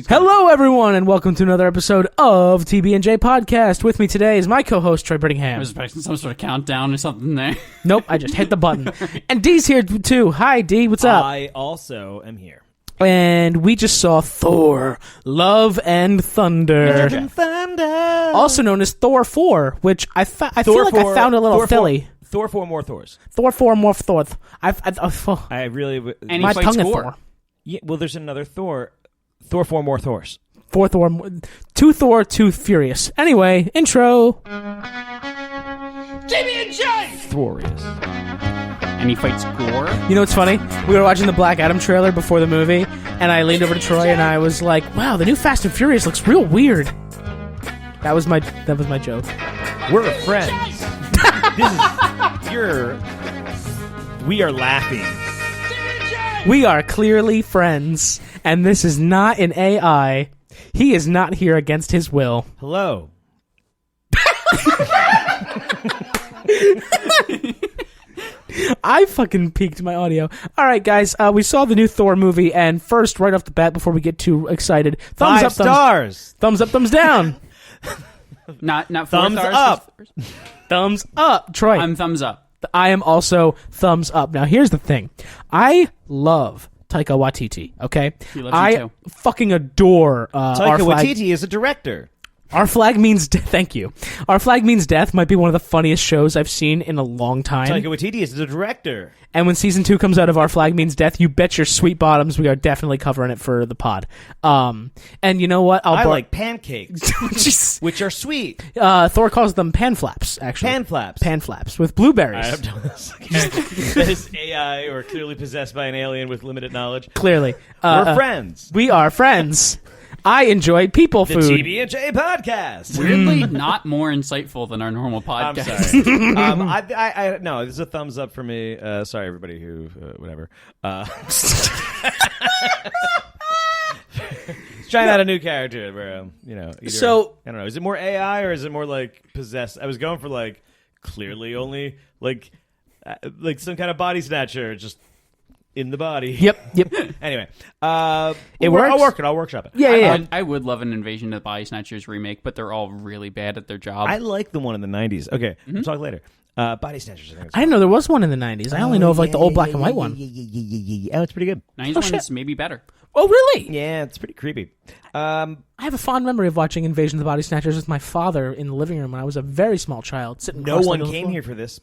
Hello, everyone, and welcome to another episode of TB&J Podcast. With me today is my co-host, Troy Brittingham. I was expecting some sort of countdown or something there. Nope, I just hit the button. And Dee's here, too. Hi, Dee. What's up? I also am here. And we just saw Thor, Love and Thunder. Also known as Thor 4, which I feel like I found a little silly. Thor 4 more Thors. Thor 4 more Thor. I really... And my he fights tongue at Thor. Thor. Yeah, well, there's another Thor. Thor 4 more Thors. 4 Thor. 2 Thor, 2 Furious. Anyway, intro. TB&J! Thorious. And he fights Gore. You know what's funny? We were watching the Black Adam trailer before the movie, and I leaned over to Troy and I was like, "Wow, the new Fast and Furious looks real weird." That was my joke. We're friends. We are laughing. We are clearly friends, and this is not an AI. He is not here against his will. Hello. I fucking peaked my audio. All right, guys, we saw the new Thor movie, and first, right off the bat, before we get too excited, thumbs 5 up, stars. thumbs up, thumbs down. Not Thumbs four stars, up. Thumbs up, Troy. I'm thumbs up. I am also thumbs up. Now, here's the thing. I love Taika Waititi, okay? He loves you I too. fucking adore Taika Waititi is a director. Our Flag Means Death. Thank you. Our Flag Means Death might be one of the funniest shows I've seen in a long time. Taika Waititi is the director. And when season 2 comes out of Our Flag Means Death, you bet your sweet bottoms we are definitely covering it for the pod. And you know what? I like pancakes, Jeez. which are sweet. Thor calls them pan flaps, actually. Pan flaps. Pan flaps with blueberries. I have done this again. That is AI or clearly possessed by an alien with limited knowledge. Clearly. We're friends. We are friends. I enjoy people The food. TB&J podcast. Weirdly, not more insightful than our normal I'm podcast. sorry. I no, this is a thumbs up for me. Sorry, everybody who whatever. Trying out a new character where either, So- I don't know. Is it more AI or is it more like possessed? I was going for like clearly only like some kind of body snatcher just in the body. Yep. Anyway, It works. I'll workshop it. Yeah. I would love an Invasion of the Body Snatchers remake, but they're all really bad at their job. I like the one in the 90s. Okay, we'll talk later. Body snatchers. I think it's I didn't know there was one in the 90s. I only know of like the old black and white one. Yeah. Oh, it's pretty good. 90s Oh, one shit. is maybe better. Oh, really? Yeah, it's pretty creepy. I have a fond memory of watching Invasion of the Body Snatchers with my father in the living room when I was a very small child. Sitting No one cross-legged on the came floor. here for this.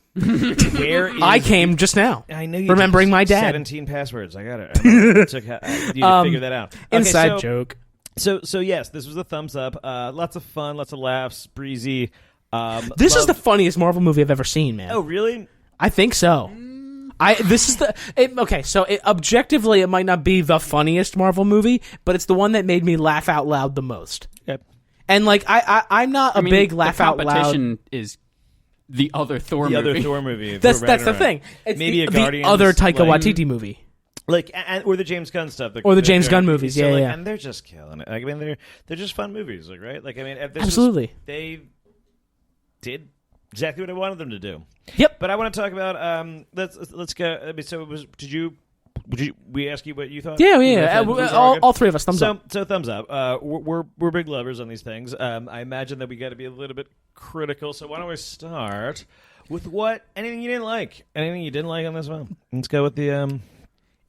Where is I came just now. I know you remembering did my dad. 17 passwords. I got it. I took, you need to figure that out. Okay, Inside joke. So yes, this was a thumbs up. Lots of fun, lots of laughs, breezy. This is the funniest Marvel movie I've ever seen, man. Oh, really? I think so. Objectively, it might not be the funniest Marvel movie, but it's the one that made me laugh out loud the most. Yep. And like, I'm not a big laugh the out loud. competition is the other Thor The movie. other Thor movie. That's Thor the Ragnarok. thing. It's Maybe the a Guardians, other Taika like- Waititi movie. Or the James Gunn stuff, Or the James Gunn movies, so, yeah. And they're just killing it. Like, I mean, they're just fun movies, like right? Like I mean, Absolutely. They did exactly what I wanted them to do. Yep. But I want to talk about let's go. I mean, so it was. Would we ask you what you thought? Yeah. Was that All three of us, thumbs up. So thumbs up. We're big lovers on these things. I imagine that we got to be a little bit critical. So why don't we start with anything you didn't like? Anything you didn't like on this one? Let's go with the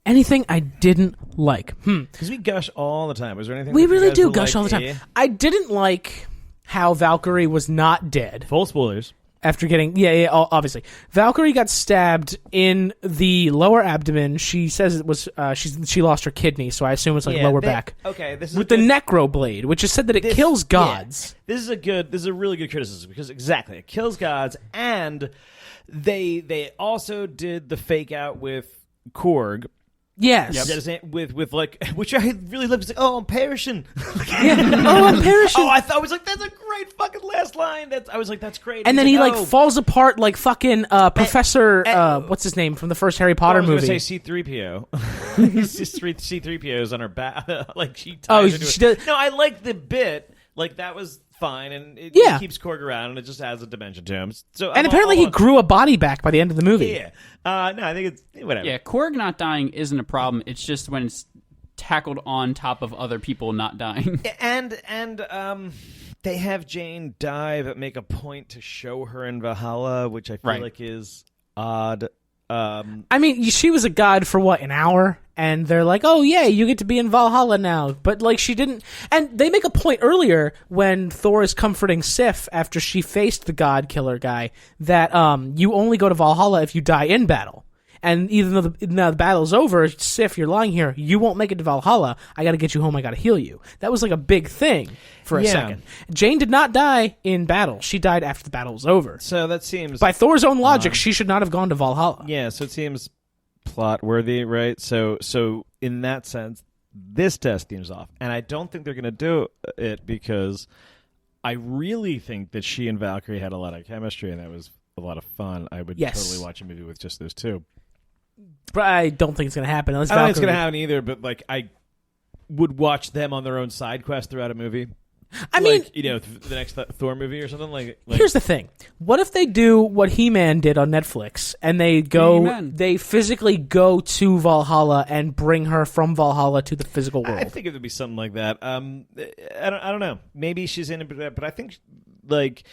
Anything I didn't like. because we gush all the time. Was there anything We that you really guys do were gush like, all the time. eh? I didn't like how Valkyrie was not dead Full spoilers. after getting obviously Valkyrie got stabbed in the lower abdomen. She says it was she lost her kidney, so I assume it's like lower back. Okay, this is With the necro blade, which is said that it kills gods. Yeah. This is a really good criticism because exactly it kills gods, and they also did the fake out with Korg. Yes. With like, which I really love. It's like, oh, I'm perishing. I'm perishing. Oh, I thought I was like, that's a great fucking last line. I was like, that's great. And then he's he like, falls apart like fucking Professor what's his name from the first Harry Potter I was movie. gonna say C-3PO. He's just C-3PO's on her back. Like she. Ties into she it. does. No, I like the bit. Like that was fine, and it keeps Korg around, and it just adds a dimension to him. So And apparently he grew a body back by the end of the movie. Yeah. No, I think it's whatever. Yeah, Korg not dying isn't a problem. It's just when it's tackled on top of other people not dying. And they have Jane die, but make a point to show her in Valhalla, which I feel like is odd. I mean, she was a god for what, an hour? And they're like, oh yeah, you get to be in Valhalla now. But like, she didn't. And they make a point earlier when Thor is comforting Sif after she faced the god killer guy that you only go to Valhalla if you die in battle. And even though now the battle's over, Sif, you're lying here, you won't make it to Valhalla. I gotta get you home, I gotta heal you. That was like a big thing for a second. Jane did not die in battle. She died after the battle was over. So that seems... By Thor's own logic, she should not have gone to Valhalla. Yeah, so it seems plot-worthy, right? So in that sense, this test seems off. And I don't think they're gonna do it because I really think that she and Valkyrie had a lot of chemistry, and that was a lot of fun. I would totally watch a movie with just those two. But I don't think it's going to happen. I don't think it's going to happen either, but like I would watch them on their own side quest throughout a movie. I mean, the next Thor movie or something like. Here's the thing: what if they do what He-Man did on Netflix, and they physically go to Valhalla and bring her from Valhalla to the physical world? I think it would be something like that. I don't know. Maybe she's in it, but I think like.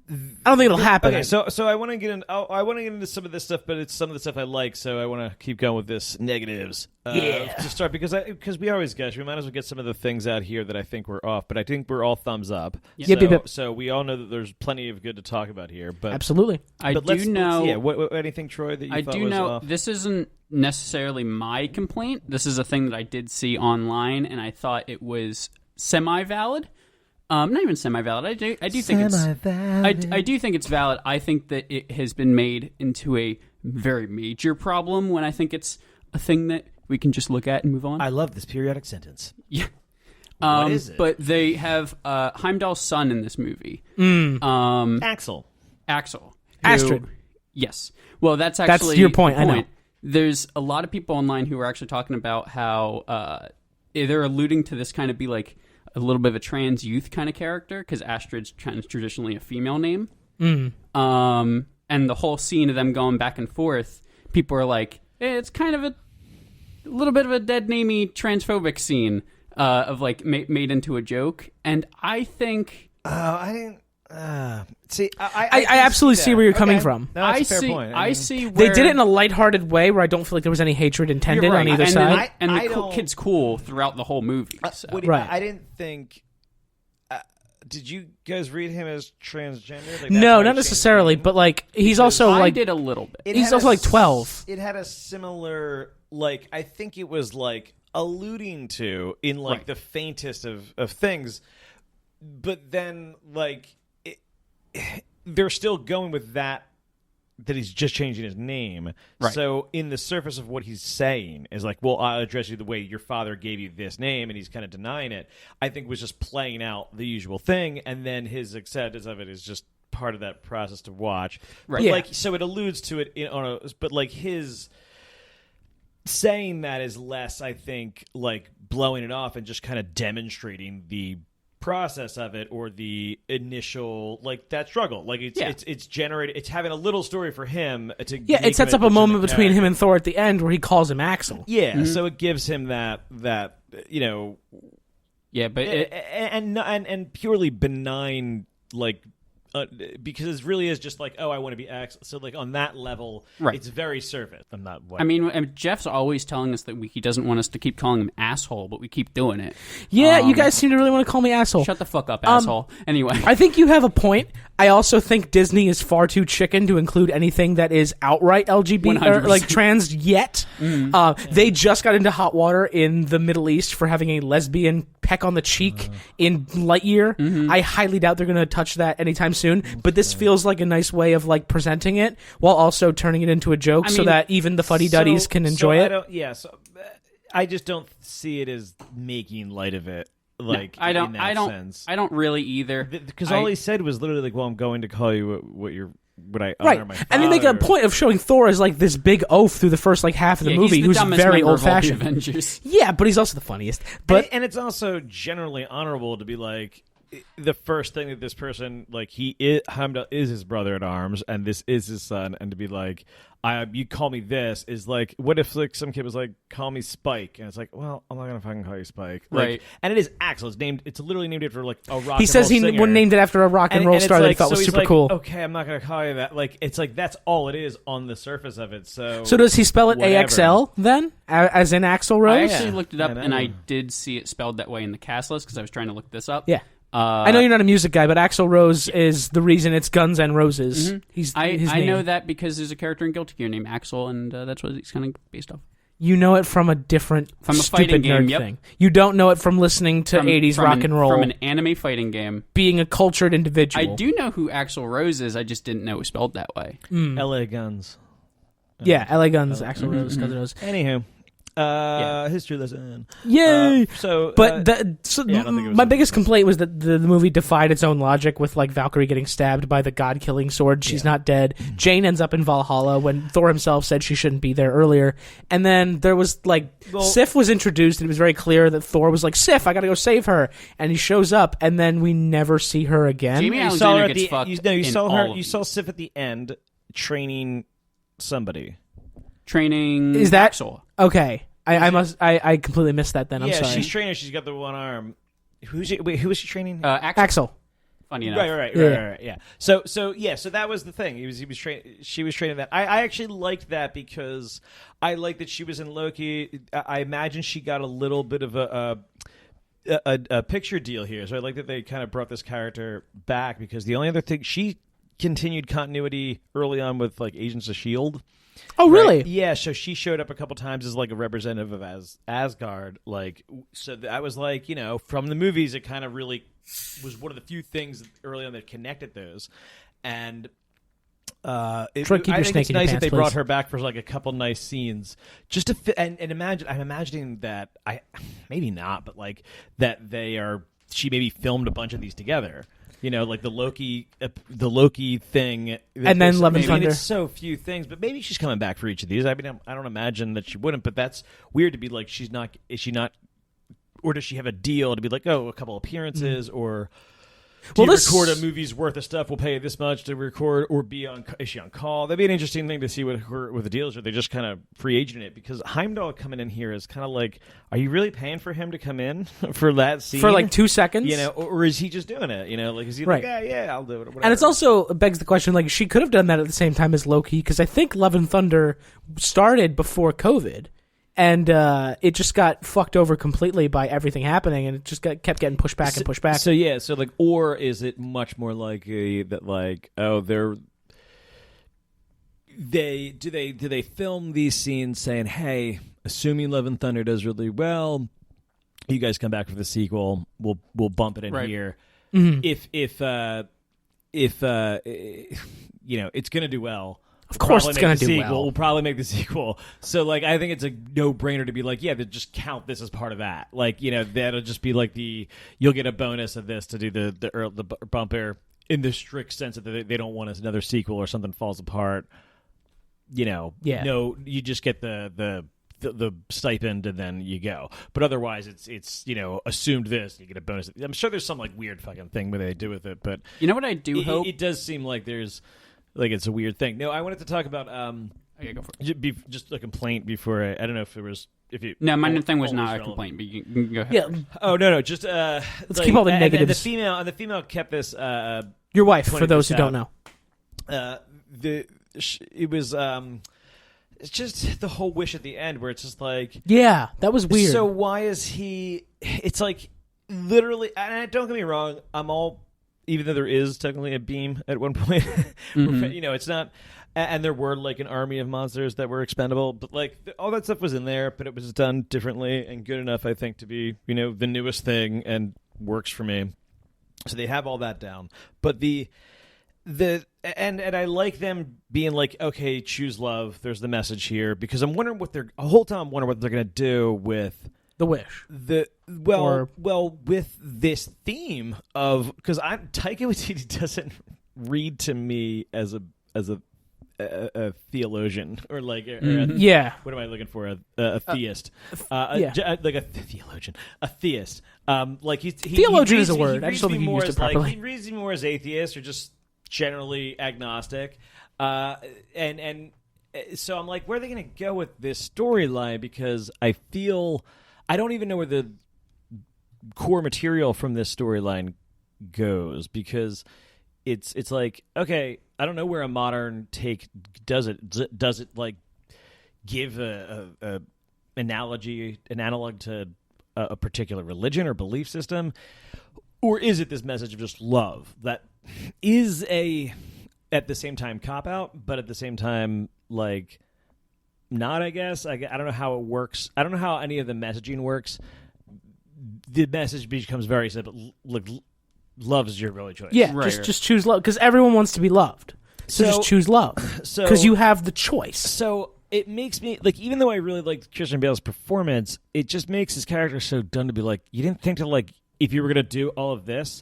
I don't think it'll happen. Okay, so I want to get in. I want to get into some of this stuff, but it's some of the stuff I like. So I want to keep going with this negatives to start because we always gush. We might as well get some of the things out here that I think we're off, but I think we're all thumbs up. Yep. So we all know that there's plenty of good to talk about here. But absolutely, Let's what anything, Troy, that you thought was off? This isn't necessarily my complaint. This is a thing that I did see online, and I thought it was semi-valid. Not even semi-valid. I do think it's I do think it's valid. I think that it has been made into a very major problem when I think it's a thing that we can just look at and move on. I love this periodic sentence. Yeah. What is it? But they have Heimdall's son in this movie. Axel. Astrid. Yes. Well, that's actually your point. I know. There's a lot of people online who are actually talking about how they're alluding to this kind of be like a little bit of a trans youth kind of character because Astrid's traditionally a female name. And the whole scene of them going back and forth, people are like, hey, it's kind of a little bit of a dead namey transphobic scene of like made into a joke. And I think... I didn't... see, I absolutely see where you're coming from. No, that's a fair point. I see they where... did it in a lighthearted way where I don't feel like there was any hatred intended on either side. And the kid's cool throughout the whole movie. So. I didn't think... did you guys read him as transgender? Like, no, not necessarily, but like he's also like... I did a little bit. He's also like 12. It had a similar... like, I think it was like alluding to in like the faintest of things, but then like... they're still going with that he's just changing his name. Right. So in the surface of what he's saying is like, well, I'll address you the way your father gave you this name, and he's kind of denying it. I think was just playing out the usual thing, and then his acceptance of it is just part of that process to watch. Right. But like, so it alludes to it but like his saying that is less, I think, like blowing it off and just kind of demonstrating the process of it or the initial like that struggle. Like it's generated. It's having a little story for him to it sets up a moment between him and Thor at the end where he calls him Axel. Yeah, so it gives him that you know. Yeah, but and purely benign like. Because it really is just like, oh, I want to be Axel. So, like, on that level, it's very surface. I'm not... I mean, Jeff's always telling us that he doesn't want us to keep calling him asshole, but we keep doing it. Yeah, you guys seem to really want to call me asshole. Shut the fuck up, asshole. Anyway. I think you have a point. I also think Disney is far too chicken to include anything that is outright LGBT or like trans yet. They just got into hot water in the Middle East for having a lesbian peck on the cheek in Lightyear. I highly doubt they're going to touch that anytime soon, but this feels like a nice way of like presenting it while also turning it into a joke so that even the fuddy-duddies can enjoy it. I just don't see it as making light of it. Like, no, I don't sense. I don't really either. Because all he said was literally like, "Well, I'm going to call you what I honor my father." And they make a point of showing Thor as like this big oaf through the first like half of the movie, who's very old-fashioned. Avengers. Yeah, but he's also the funniest. But and it's also generally honorable to be like, the first thing that this person, like, Heimdall is his brother at arms, and this is his son, and to be like, you call me this is like, what if like some kid was like, call me Spike, and it's like, well, I'm not gonna fucking call you Spike, like, right? And it is Axel. It's literally named after like a rock. He says he named it after a rock and roll star that he thought was super cool. Okay, I'm not gonna call you that. Like, it's like that's all it is on the surface of it. So does he spell it whatever. AXL then, as in Axl Rose? I actually looked it up, and I did see it spelled that way in the cast list because I was trying to look this up. Yeah. I know you're not a music guy, but Axl Rose is the reason it's Guns N' Roses. Mm-hmm. I know that because there's a character in Guilty Gear named Axel, and that's what he's kind of based off. You know it from a different from a stupid fighting game, nerd thing. You don't know it from listening to 80s rock and roll. From an anime fighting game. Being a cultured individual. I do know who Axl Rose is, I just didn't know it was spelled that way. LA Guns. Yeah, LA Guns, Axl Rose, Guns N' Roses. Anywho. History lesson. Yay! But my biggest complaint was that the movie defied its own logic with like Valkyrie getting stabbed by the god-killing sword. She's not dead. Jane ends up in Valhalla when Thor himself said she shouldn't be there earlier. And then there was like Sif was introduced, and it was very clear that Thor was like, Sif, I gotta go save her. And he shows up, and then we never see her again. Jamie Alexander gets fucked. You saw Sif at the end training somebody. Training is that Axel. Okay, I completely missed that. Then I'm sorry. Yeah, she's training. She's got the one arm. Who is she training? Axel. Funny enough. Right. Yeah. So that was the thing. She was training that. I actually liked that because I liked that she was in Loki. I imagine she got a little bit of a picture deal here. So I like that they kind of brought this character back because the only other thing she continued continuity early on with like Agents of S.H.I.E.L.D. Oh, really? Right? Yeah, so she showed up a couple times as like a representative of Asgard. Like, so I was like, you know, from the movies, it kind of really was one of the few things early on that connected those. And I think it's nice that they brought her back for like a couple nice scenes, just to and imagine. I'm imagining that maybe not, but like that she maybe filmed a bunch of these together. You know, like the Loki thing, and then Love and Thunder. It's so few things, but maybe she's coming back for each of these. I mean, I don't imagine that she wouldn't, but that's weird to be like, is she not, or does she have a deal to be like, a couple appearances, or record a movie's worth of stuff? We'll pay you this much to record, or is she on call? That'd be an interesting thing to see what the deals are. They just kind of free agent it because Heimdall coming in here is kind of like, are you really paying for him to come in for that scene for like 2 seconds? You know, or is he just doing it? You know, like is he like, yeah, I'll do it. Whatever. And it's also begs the question, like she could have done that at the same time as Loki because I think Love and Thunder started before COVID. And it just got fucked over completely by everything happening, and it just kept getting pushed back and pushed back. So yeah, so like, or is it much more likely that like, they film these scenes saying, hey, assuming Love and Thunder does really well, you guys come back for the sequel, we'll bump it in here. Mm-hmm. If you know it's gonna do well. Of course it's going to do well. We'll probably make the sequel. So, like, I think it's a no-brainer to be like, yeah, just count this as part of that. Like, you know, that'll just be like you'll get a bonus of this to do the bumper in the strict sense that they don't want another sequel or something falls apart. You know, no, you just get the stipend and then you go. But otherwise, it's you know, assumed this, you get a bonus. I'm sure there's some, like, weird fucking thing where they do with it, but... You know what I do hope? It does seem like there's... Like, it's a weird thing. No, I wanted to talk about okay, go for it. Just a complaint before I don't know if it was No, my thing was not a complaint, but you can go ahead. Yeah. Oh no, just let's keep all the negatives. The female kept this your wife, for those who don't know. It was it's just the whole wish at the end where it's just like, yeah, that was weird. So why is he? It's like literally, and don't get me wrong, I'm all. Even though there is technically a beam at one point, mm-hmm. You know, it's not, and there were like an army of monsters that were expendable, but like all that stuff was in there, but it was done differently and good enough, I think, to be, you know, the newest thing and works for me. So they have all that down, but and I like them being like, okay, choose love. There's the message here because I'm wondering what they're what they're gonna do with. The wish. Well, with this theme of because Taika Waititi doesn't read to me as a theologian or like what am I looking for? A theist. Like a theologian, a theist. Like theologian is a word. I just don't think you used it properly. He reads me more as atheist or just generally agnostic. And so I'm like, where are they going to go with this storyline? Because I don't even know where the core material from this storyline goes, because it's like, okay, I don't know where a modern take does it like give an analog to a particular religion or belief system, or is it this message of just love that is at the same time cop out, but at the same time like not? I guess I don't know how it works. I don't know how any of the messaging works. The message becomes very simple. Look, love is your only choice. Yeah, just choose love, because everyone wants to be loved. So just choose love, because you have the choice. So it makes me like, even though I really liked Christian Bale's performance, it just makes his character so dumb to be like, you didn't think to like, if you were going to do all of this,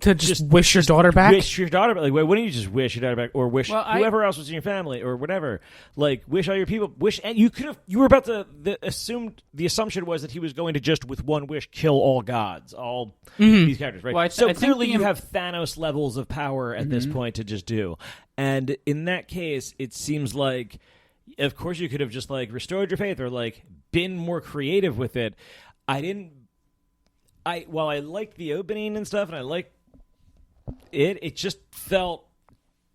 to just wish your daughter back? Wish your daughter back. Like, why wouldn't you just wish your daughter back, or wish whoever else was in your family, or whatever? Like, wish all your people. Wish, and you were about to. The assumption was that he was going to just with one wish kill all gods, all these characters, right? Well, so clearly you have Thanos levels of power at this point to just do. And in that case, it seems like, of course, you could have just like restored your faith or like been more creative with it. While I liked the opening and stuff, and I liked it just felt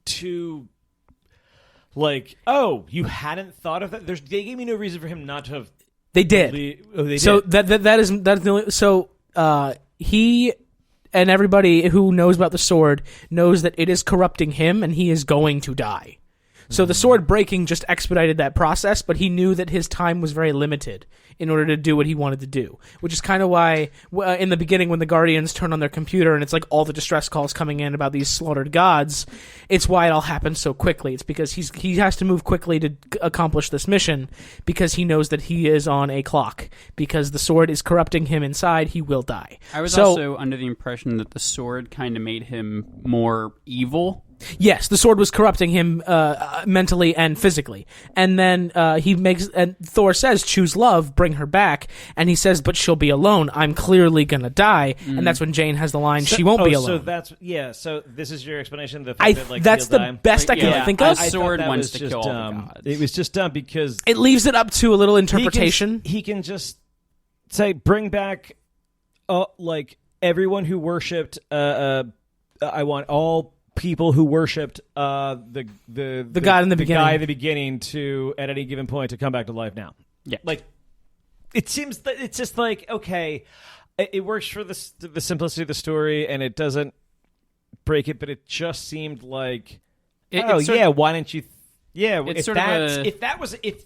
too like, oh, you hadn't thought of that. They gave me no reason for him not to have. They did. They so did. that's the only. So he and everybody who knows about the sword knows that it is corrupting him, and he is going to die. So the sword breaking just expedited that process, but he knew that his time was very limited in order to do what he wanted to do, which is kind of why in the beginning when the Guardians turn on their computer and it's like all the distress calls coming in about these slaughtered gods, it's why it all happens so quickly. It's because he has to move quickly to accomplish this mission, because he knows that he is on a clock. Because the sword is corrupting him inside, he will die. I was also under the impression that the sword kind of made him more evil. Yes, the sword was corrupting him mentally and physically. And then Thor says, choose love, bring her back. And he says, but she'll be alone. I'm clearly going to die. And that's when Jane has the line, she won't be alone. So this is your explanation? That's the best I can think of. The sword wants to kill all the gods. It was just dumb because it leaves it up to a little interpretation. He can just say, bring back like everyone who worshipped, I want all people who worshipped the guy in the beginning to at any given point to come back to life now. Yeah, like it seems that it's just like, okay, it works for the simplicity of the story and it doesn't break it, but it just seemed like, why didn't you? Yeah, if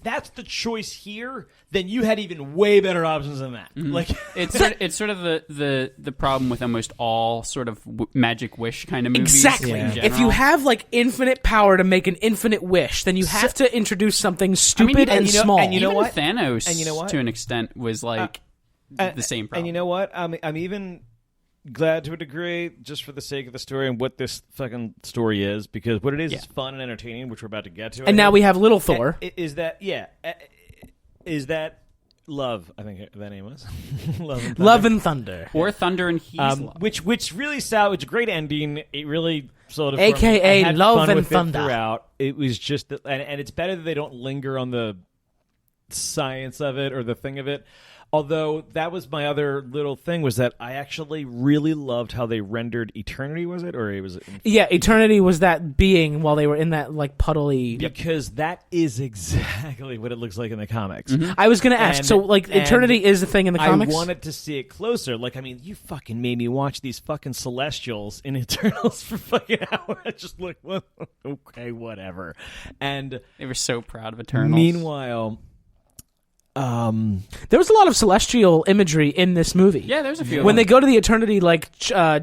that's the choice here, then you had even way better options than that. Mm-hmm. Like it's sort of the problem with almost all sort of magic wish kind of movies. Exactly. If you have like infinite power to make an infinite wish, then you have to introduce something stupid and small. And you know what? Thanos, and you know what? To an extent, was like the same problem. And you know what? I'm even glad to a degree, just for the sake of the story and what this fucking story is, because what it is fun and entertaining, which we're about to get to. And now we have little Thor. Is that Love? I think that name was Love and Thunder, or Thunder and He's Love. Which really sound. It's a great ending. It really sold it. AKA Love and Thunder. Throughout, it was just, and it's better that they don't linger on the science of it or the thing of it. Although that was my other little thing, was that I actually really loved how they rendered Eternity. Was it, or it was? Yeah, Eternity was that being while they were in that like puddly. Because that is exactly what it looks like in the comics. Mm-hmm. I was going to ask. So, like, Eternity is the thing in the comics. I wanted to see it closer. Like, I mean, you fucking made me watch these fucking Celestials in Eternals for fucking hours. I just like, well, okay, whatever. And they were so proud of Eternals. Meanwhile, There was a lot of celestial imagery in this movie. Yeah, there's a few. When they go to the Eternity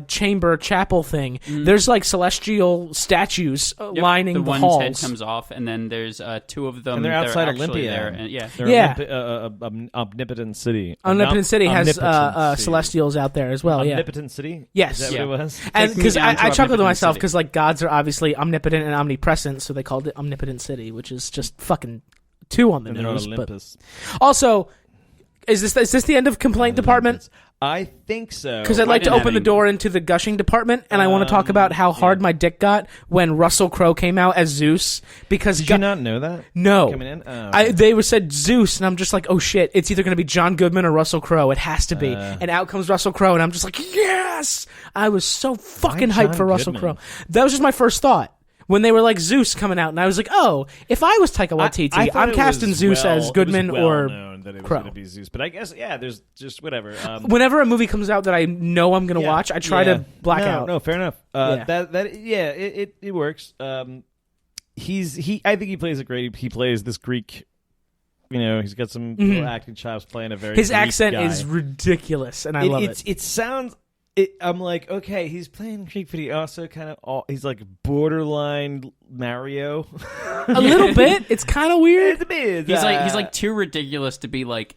chamber chapel thing, there's like celestial statues lining the one's halls. head comes off, and then there's two of them. And they're outside actually Olympia. there. And, yeah, They're Omnipotent City. Omnipotent City has Omnipotent City. Celestials out there as well. Omnipotent City. Yes. Is that what it was? And because I chuckled to Omnipotent myself City. because like gods are obviously omnipotent and omnipresent, so they called it Omnipotent City, which is just fucking two on the And they're on nose. But Olympus. also, is this the end of complaint department? I think so. Because I'd like to didn't open have the door into the gushing department, and I want to talk about how hard my dick got when Russell Crowe came out as Zeus. Because Did you not know that? No, Coming in? Oh. they were said Zeus, and I'm just like, oh shit! It's either going to be John Goodman or Russell Crowe. It has to be. And out comes Russell Crowe, and I'm just like, yes! I was so fucking hyped John for Russell Goodman? Crowe. That was just my first thought. When they were like Zeus coming out, and I was like, "Oh, if I was Taika Waititi, I thought I'm it casting was Zeus as Goodman it was well or known that it was Crowe." going to be Zeus, but I guess there's just whatever. Whenever a movie comes out that I know I'm going to watch, I try to black out. No, fair enough. Yeah. It works. I think he plays it great. He plays this Greek. He's got some little acting chops playing a very. His Greek accent guy. is ridiculous, and I love it. It sounds. I'm like, okay, he's playing Greek, but he also kind of he's like borderline Mario. A little bit. It's kind of weird. he's like too ridiculous to be like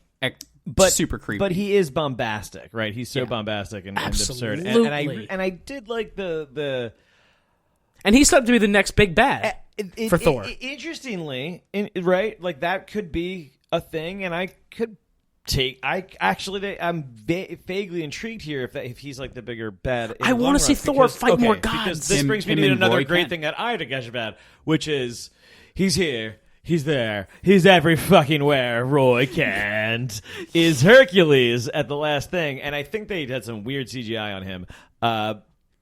super creepy. But he is bombastic, right? He's so bombastic and absurd. And I did like the And he's set up to be the next big bad for Thor. Interestingly, right? Like that could be a thing, and I could I'm vaguely intrigued here if he's like the bigger bad. I want to see Thor fight more gods. Because this brings me to another great thing that I had to gush about, which is he's here. He's there. He's every fucking where. Roy Kent is Hercules at the last thing, and I think they had some weird CGI on him.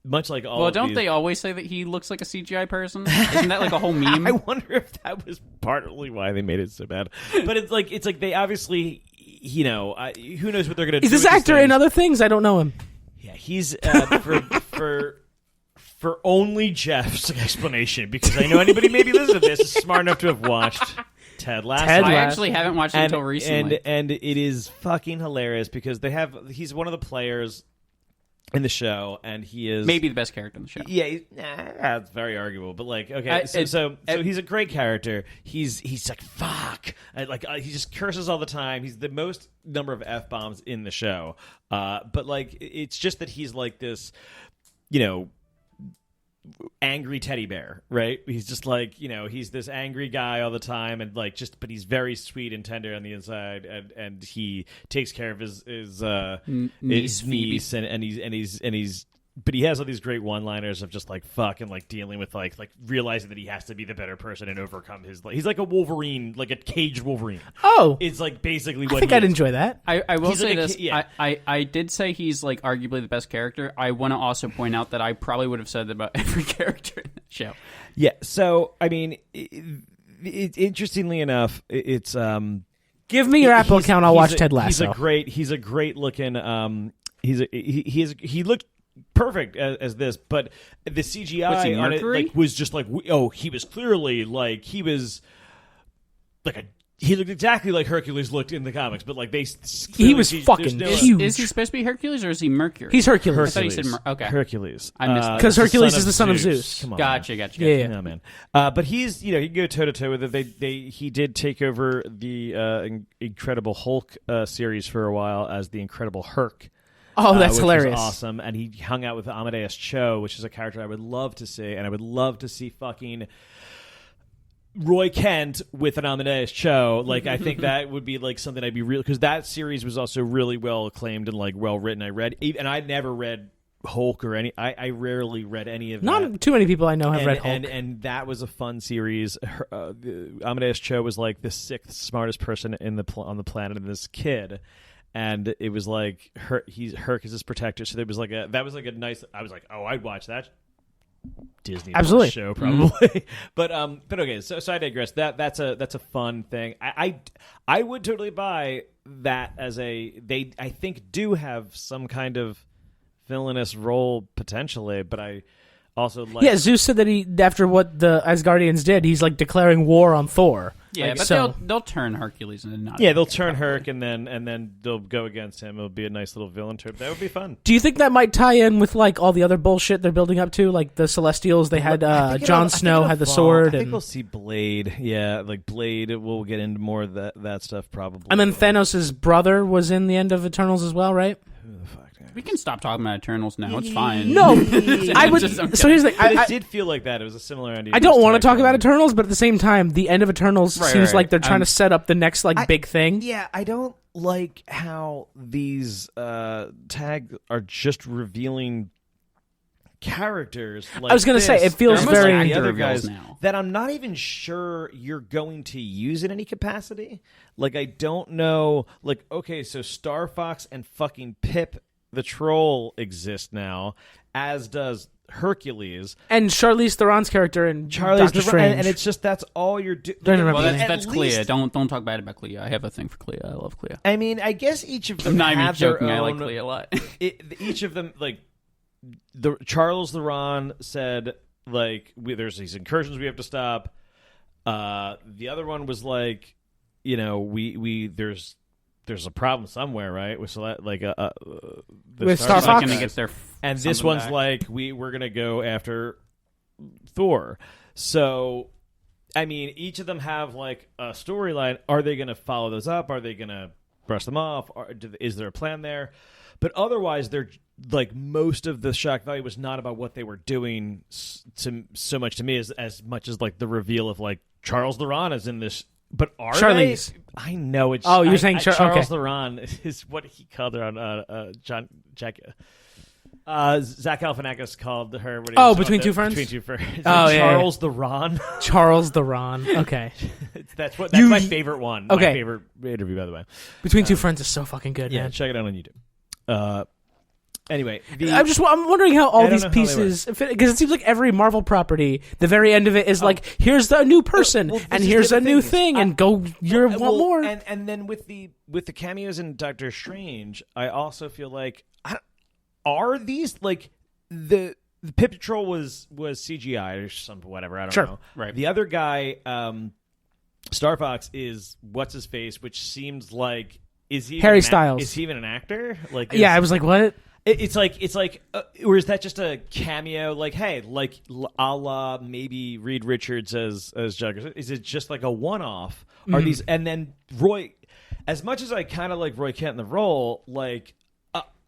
Much like all. Well, of don't these. they always say that he looks like a CGI person? Isn't that like a whole meme? I wonder if that was partly why they made it so bad. But it's like they obviously, who knows what they're going to do. Is this actor in other things? I don't know him. Yeah, he's for only Jeff's explanation, because I know anybody maybe listening to this is smart enough to have watched Ted Lasso. I actually haven't watched it until recently. And it is fucking hilarious because he's one of the players in the show, and he is maybe the best character in the show. Yeah, that's very arguable. But like, okay, so he's a great character. He's like fuck, he just curses all the time. He's the most number of F-bombs in the show. But like, it's just that he's like this, angry teddy bear, right? He's just like, he's this angry guy all the time, and like but he's very sweet and tender on the inside, and he takes care of his niece, and he's but he has all these great one-liners of just like fuck and like dealing with like realizing that he has to be the better person and overcome his he's like a Wolverine, like a caged Wolverine. Oh, it's like basically what I think I'd enjoy that. I will say like this. I did say he's like arguably the best character. I want to also point out that I probably would have said that about every character in the show. Yeah. So I mean, interestingly enough, it's give me your Apple account. I'll watch Ted Lasso. He's a great looking. He looked perfect as this, but the CGI on it was just like, he was clearly like he looked exactly like Hercules looked in the comics, but like he was fucking huge. Is he supposed to be Hercules or is he Mercury? He's Hercules. I thought he said okay. Hercules. I missed that. Because Hercules is the son of Zeus. Come on, Gotcha. Yeah. No, man. But he's he can go toe to toe with it. He did take over the Incredible Hulk series for a while as the Incredible Herc. Oh, that's which hilarious! Was awesome, and he hung out with Amadeus Cho, which is a character I would love to see, and I would love to see fucking Roy Kent with an Amadeus Cho. Like, I think that would be like something I'd be real, because that series was also really well acclaimed and like well written. And I never read Hulk or any. I rarely read any of that. Not too many people I know have read Hulk, and that was a fun series. Amadeus Cho was like the sixth smartest person on the planet, and this kid. And it was like Herc is his protector, so that was like a nice. I was like, I'd watch that Disney absolutely show probably. But okay, so I digress. That's a fun thing. I would totally buy that as they I think do have some kind of villainous role potentially, but I Also, like, Yeah, Zeus said that after what the Asgardians did, he's like declaring war on Thor. Yeah, Like, but so, they'll turn Hercules into not. yeah, they'll turn Herc and then they'll go against him. It'll be a nice little villain turn. That would be fun. do you think that might tie in with like all the other bullshit they're building up to, like the Celestials? They had Jon Snow had the sword, I think and we'll see Blade. Yeah, like Blade. We'll get into more of that stuff probably. and then Thanos' brother was in the end of Eternals as well, right? Who the fuck? We can stop talking about Eternals now. It's fine. No, I would. Just- okay. So here's the thing. But it did feel like that. It was a similar idea. I don't want to talk about Eternals, but at the same time, the end of Eternals seems right. like they're trying to set up the next big thing. Yeah, I don't like how these tags are just revealing characters. Like I was gonna say, this. it feels They're almost very- like the actor other reveals guys now. that I'm not even sure you're going to use in any capacity. Like, I don't know. Like, okay, so Star Fox and fucking Pip the Troll exist now, as does Hercules. And Charlize Theron's character in Charlie's Doctor Strange. and it's just that's all you're doing. Don't remember Well, that. that's Clea. Don't talk bad about Clea. I have a thing for Clea. I love Clea. I mean, I guess each of them I'm not even have their joking. I like own- Clea a lot. Each of them, like Charles Theron said, like there's these incursions we have to stop. The other one was like, we there's a problem somewhere, right? With With Star Fox? Gonna get their and this something one's back. like we're gonna go after Thor. So, I mean, each of them have like a storyline. Are they gonna follow those up? Are they gonna brush them off? Is there a plan there? But otherwise, they're like most of the shock value was not about what they were doing so much to me as much as like the reveal of like Charles Theron is in this. But are Charlize. they? I know it's. Oh, you're saying Charles okay. Theron is what he called her on Zach Galifianakis called her. What Oh, Between Two Ferns? Between Two Ferns. Oh, yeah, Charles Theron. Charles Theron. Okay. That's You- my favorite one. Okay. My favorite interview, by the way. Between Two Friends is so fucking good, Yeah, man. check it out on YouTube. Anyway, I'm wondering how all I don't these know how they pieces, because it seems like every Marvel property, the very end of it is like, here's the new person, well, this and is here's the a other new thing thing, is and go, want more. And then with the cameos in Doctor Strange, I also feel like are these like the Pip Patrol was CGI or something, whatever, I don't Sure. know. Right. The other guy, Star Fox, is what's his face, which seems like is he Harry even Styles. Is he even an actor? Like, Yeah, I was like, what? It's like, or is that just a cameo? Like, hey, like a la maybe Reed Richards as Juggernaut. Is it just like a one-off? Are these? And then Roy, as much as I kind of like Roy Kent in the role, like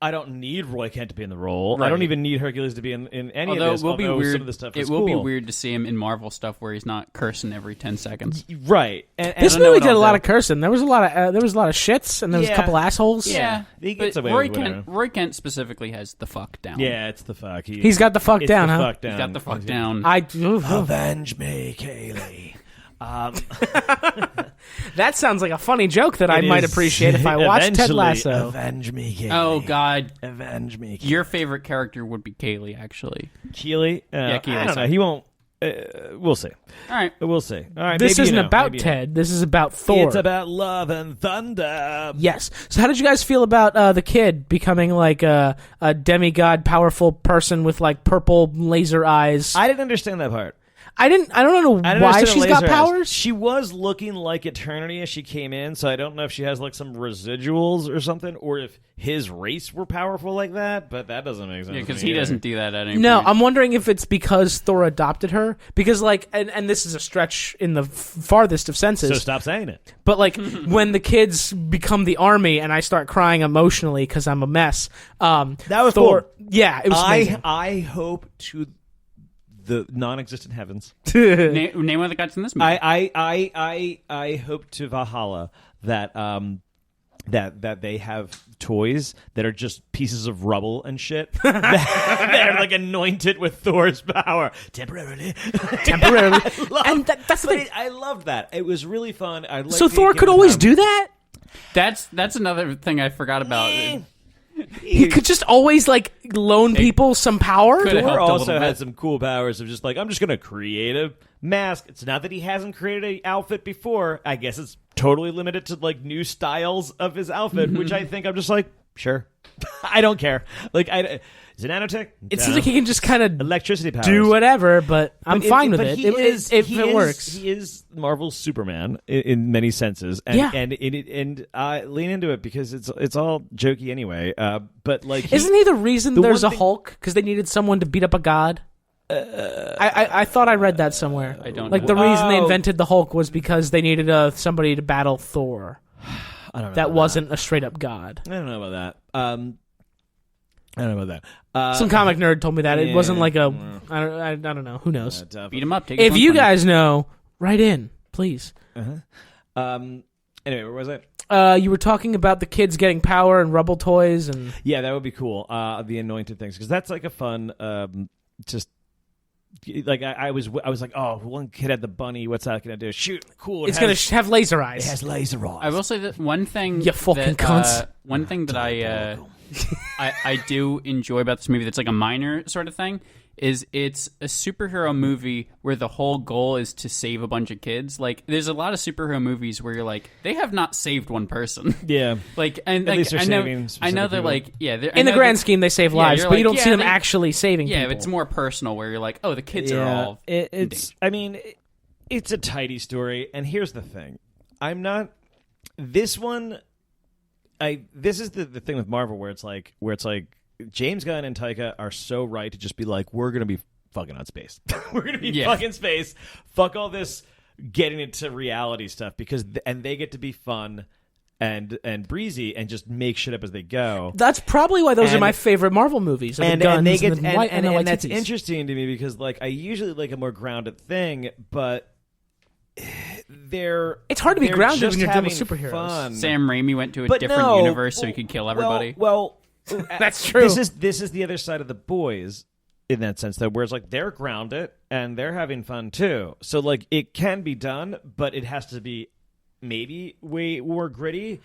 I don't need Roy Kent to be in the role. Right. I don't even need Hercules to be in any Although of this. it will be although weird. Some of the stuff It is will be cool. weird to see him in Marvel stuff where he's not cursing every 10 seconds. right? And This I don't know movie what did a I'll lot do. of cursing. There was a lot of shits, and there was a Yeah. couple assholes. Yeah. He gets but away Roy with whatever. Roy Kent specifically has the fuck down. Yeah, it's the fuck. He's got the fuck it's down, the huh? Fuck down. He's got the fuck down. Avenge me, Kaylee. That sounds like a funny joke that I It might is appreciate if I watched Ted eventually Lasso. Avenge me, Kaylee. Oh God, Avenge me, Kaylee. your favorite character would be Kaylee, actually. Keeley? Yeah, Keeley, I don't know. sorry. He won't. We'll see. All right. We'll see. All right. This maybe isn't you know, about maybe you know. Ted. This is about Thor. It's about love and thunder. Yes. So how did you guys feel about the kid becoming like a demigod, powerful person with like purple laser eyes? I didn't understand that part. I don't know I didn't why understand she's the got laser eyes. powers. She was looking like Eternity as she came in, so I don't know if she has like some residuals or something, or if his race were powerful like that. But that doesn't make sense. Yeah, to because me he either. doesn't do that at any No, point. I'm wondering if it's because Thor adopted her. Because like, and this is a stretch in the farthest of senses. So stop saying it. But like when the kids become the army and I start crying emotionally because I'm a mess. That was Thor. cool. Yeah, it was amazing. I hope to the non-existent heavens. Name one of the guys in this movie. I hope to Valhalla that that they have toys that are just pieces of rubble and shit that are like anointed with Thor's power temporarily. Temporarily. And that's the thing. I loved that. It was really fun. I liked So the Thor could game always time. do that? That's another thing I forgot about. He could just always like loan people some power? Could've Thor helped a also little had bit. some cool powers of just like, I'm just going to create a mask. It's not that he hasn't created an outfit before. I guess it's totally limited to like new styles of his outfit, which I think I'm just like, sure. I don't care. Like, is it nanotech? It seems like he can just kind of electricity powers. do whatever, but I'm fine with it. If it works. He is Marvel's Superman in many senses, and lean into it because it's all jokey anyway. But like, isn't he the reason there's a Hulk? Because they needed someone to beat up a god. I thought I read that somewhere. I don't like know. the reason they invented the Hulk was because they needed somebody to battle Thor. I don't know. That wasn't a straight up god. I don't know about that. I don't know about that. Some comic nerd told me that it wasn't like a. I don't know. Who knows? Beat him up. Take If you guys know, write in, please. Anyway, where was I? You were talking about the kids getting power and rubble toys, and yeah, that would be cool. The anointed things, because that's like a fun. Just like I was like, oh, one kid had the bunny. What's that gonna do? Shoot, cool. It's gonna have laser eyes. It has laser eyes. I will say that one thing. You fucking cunts. One thing that I do enjoy about this movie that's like a minor sort of thing is it's a superhero movie where the whole goal is to save a bunch of kids. Like, there's a lot of superhero movies where you're like, they have not saved one person. Yeah. Like, and at like, least they're saving I know people. they're like, yeah. In the grand scheme, they save lives, but you don't see them actually saving yeah, people. it's more personal where you're like, oh, the kids are all. It's. I mean, it's a tidy story, and here's the thing: I'm not. This one. This is the thing with Marvel where it's like James Gunn and Taika are so right to just be like, we're gonna be fucking on space. We're gonna be fucking space. Fuck all this getting into reality stuff and they get to be fun and breezy and just make shit up as they go. That's probably why those are my favorite Marvel movies. And that's interesting to me because like I usually like a more grounded thing, but it's hard to be grounded when you're dealing with superheroes. Fun. Sam Raimi went to a different universe so he could kill everybody. Well, that's true. This is the other side of the boys in that sense, though, where it's like they're grounded and they're having fun too. So like it can be done, but it has to be maybe way more gritty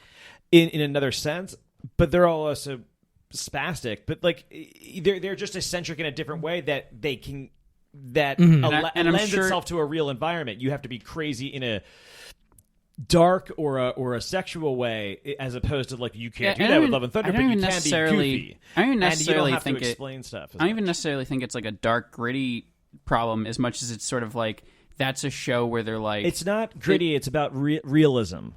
in another sense. But they're all also spastic. But like they're just eccentric in a different way that they can. That lends itself to a real environment. You have to be crazy in a dark or a sexual way, as opposed to like you can't do that with Love and Thunder, but you can be goofy. I don't even necessarily think to explain stuff. I don't even necessarily think it's like a dark, gritty problem as much as it's sort of like that's a show where they're like it's not gritty. It's about realism.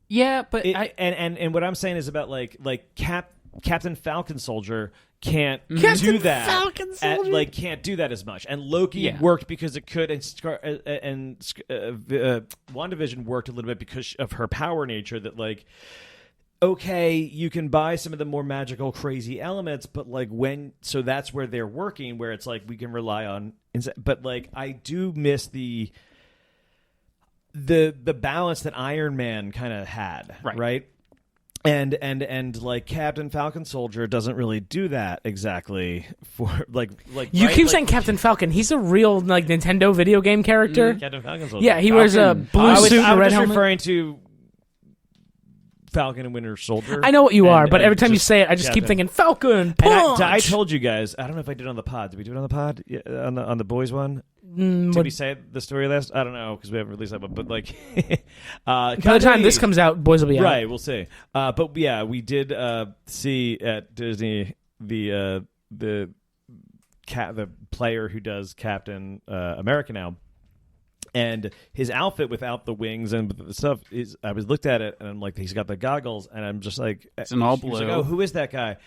Yeah, but and what I'm saying is about like Captain Falcon Soldier. Can't do that. Can't do that as much. And Loki worked because it could, and WandaVision worked a little bit because of her power nature. That like, okay, you can buy some of the more magical, crazy elements, but like so that's where they're working, where it's like we can rely on. But like, I do miss the balance that Iron Man kind of had, right? And like Captain Falcon Soldier doesn't really do that exactly for like you keep saying Captain Falcon. He's a real like Nintendo video game character. Captain Falcon Soldier. Yeah, he wears a blue suit and a red helmet. I was referring to Falcon and Winter Soldier. I know what you are, but every time you say it, I just keep thinking Falcon. Punch! I told you guys. I don't know if I did it on the pod. Did we do it on the pod? Yeah, on the boys one? Did we say the story list? I don't know because we haven't released that one. But like, by the time this comes out, boys will be out. Right, we'll see. But yeah, we did see at Disney the player who does Captain America now. And his outfit without the wings and the stuff is. I was looked at it and I'm like, he's got the goggles, and I'm just like, it's an all blue. Like, oh, who is that guy?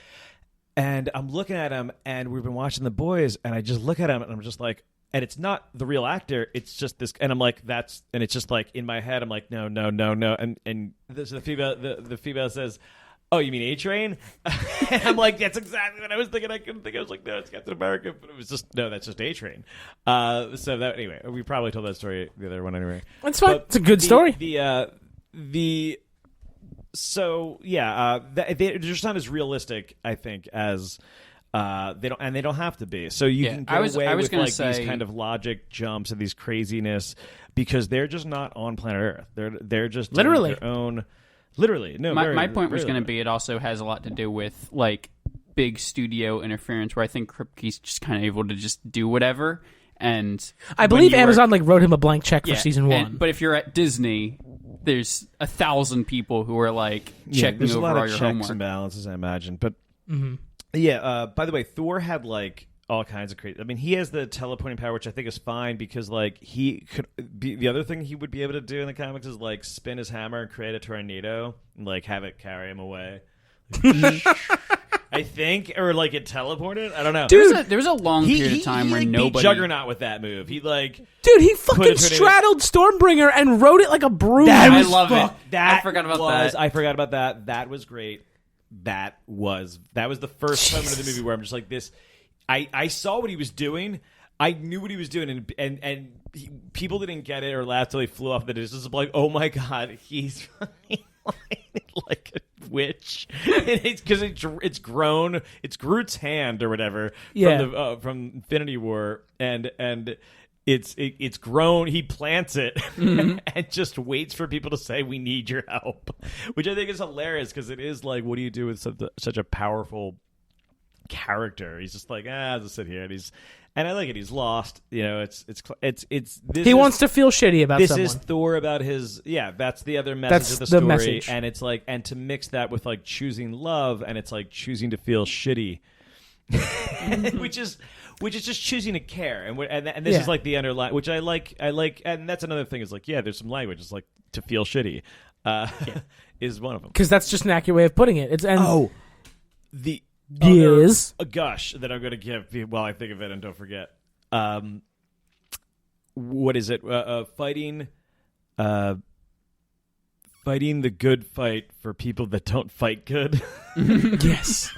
And I'm looking at him, and we've been watching The Boys, and I just look at him, and I'm just like, and it's not the real actor, it's just this, and I'm like, and it's just like in my head, I'm like, no, and this the female says, oh, you mean A-Train? And I'm like, that's exactly what I was thinking. I couldn't think. I was like, no, it's Captain America. But it was just, no, that's just A-Train. So that, anyway, we probably told that story the other one anyway. That's fine. It's a good story. So, yeah, they're just not as realistic, I think, as... they don't have to be. So you can get away with like these kind of logic jumps and these craziness because they're just not on planet Earth. They're just literally their own... Literally, no. My point was going to be it also has a lot to do with like big studio interference, where I think Kripke's just kind of able to just do whatever. And I believe Amazon like wrote him a blank check for season 1. But if you're at Disney, there's 1,000 people who are like checking over all your homework. Checks and balances, I imagine. But Yeah. By the way, Thor had like all kinds of crazy. I mean, he has the teleporting power, which I think is fine because like he could be the other thing he would be able to do in the comics is like spin his hammer and create a tornado and like have it carry him away. I think, or like it teleported. I don't know, Dude. There was a long period of time where like, nobody beat Juggernaut with that move. He like, dude, he fucking straddled Stormbringer and rode it like a broom. I love it. I forgot about that. I forgot about that. That was great. That was the first moment of the movie where I'm just like this. I saw what he was doing. I knew what he was doing, and people didn't get it or laugh till he flew off the distance. I'm like, oh my god, he's like a witch. It's because it's grown. It's Groot's hand or whatever from Infinity War, and it's grown. He plants it and just waits for people to say we need your help, which I think is hilarious because it is like, what do you do with such a powerful character? He's just like, I'll just sit here, and I like it. He's lost. You know, it's he wants to feel shitty about someone. This is Thor about his. Yeah, that's the other message of the story. Message. And it's like, and to mix that with like choosing love, and it's like choosing to feel shitty, which is just choosing to care. And this is like the underlying, which I like, and that's another thing. Is like, yeah, there's some language. It's like to feel shitty, is one of them. Because that's just an accurate way of putting it. It's the. Yes. A gush that I'm going to give while I think of it and don't forget. What is it? Fighting the good fight for people that don't fight good. Yes.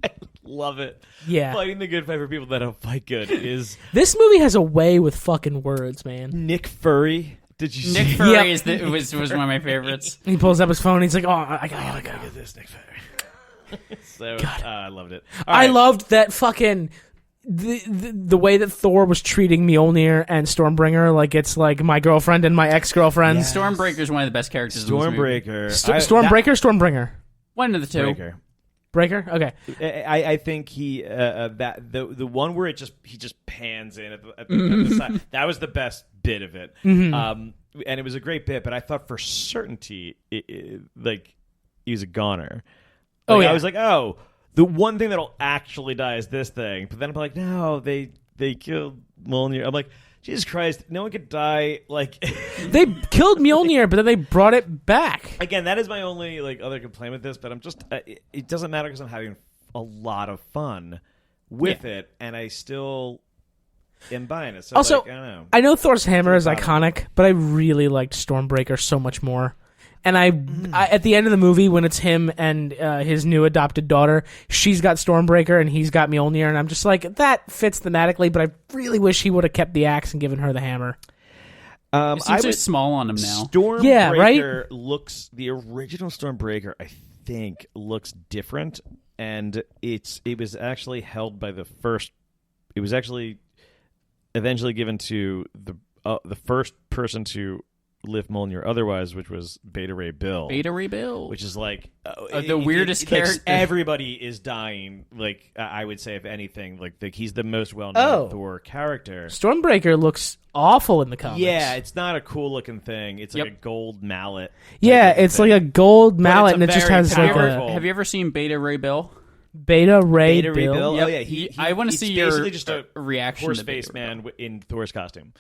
I love it. Yeah. Fighting the good fight for people that don't fight good is... This movie has a way with fucking words, man. Nick Fury. Did you see? Nick Fury was one of my favorites. He pulls up his phone. He's like, "Oh, I gotta go get this Nick Fury." So I loved it. I loved that fucking the way that Thor was treating Mjolnir and Stormbringer like it's like my girlfriend and my ex-girlfriend. Yes. Stormbreaker is one of the best characters. Stormbreaker, Stormbringer. One of the two. Breaker. Okay. I think he the one where he just pans in at the side. That was the best bit of it. And it was a great bit. But I thought for certainty, like he was a goner. Like, I was like, oh, the one thing that'll actually die is this thing. But then I'm like, no, they killed Mjolnir. I'm like, Jesus Christ, no one could die. Like they killed Mjolnir, but then they brought it back. Again, that is my only like other complaint with this. But I'm just, it doesn't matter because I'm having a lot of fun with it, and I still am buying it. So also, like, I don't know. I know Thor's hammer is iconic, but I really liked Stormbreaker so much more. And I at the end of the movie, when it's him and his new adopted daughter, she's got Stormbreaker and he's got Mjolnir, and I'm just like, that fits thematically, but I really wish he would have kept the axe and given her the hammer. It seems so small on him now. Stormbreaker looks, the original Stormbreaker, I think, looks different, and it was actually held by the first. It was actually eventually given to the first person to lift Mjolnir otherwise, which was Beta Ray Bill. Beta Ray Bill. Which is like... the weirdest character. Like, everybody is dying, like, I would say, if anything. Like he's the most well-known Thor character. Stormbreaker looks awful in the comics. Yeah, it's not a cool-looking thing. It's like a gold mallet. Yeah, it's like a gold mallet, and it just has like a... Have you ever seen Beta Ray Bill? Beta Ray Bill? Yep. Oh, yeah. I want to see your just a reaction horse to face man in Thor's costume.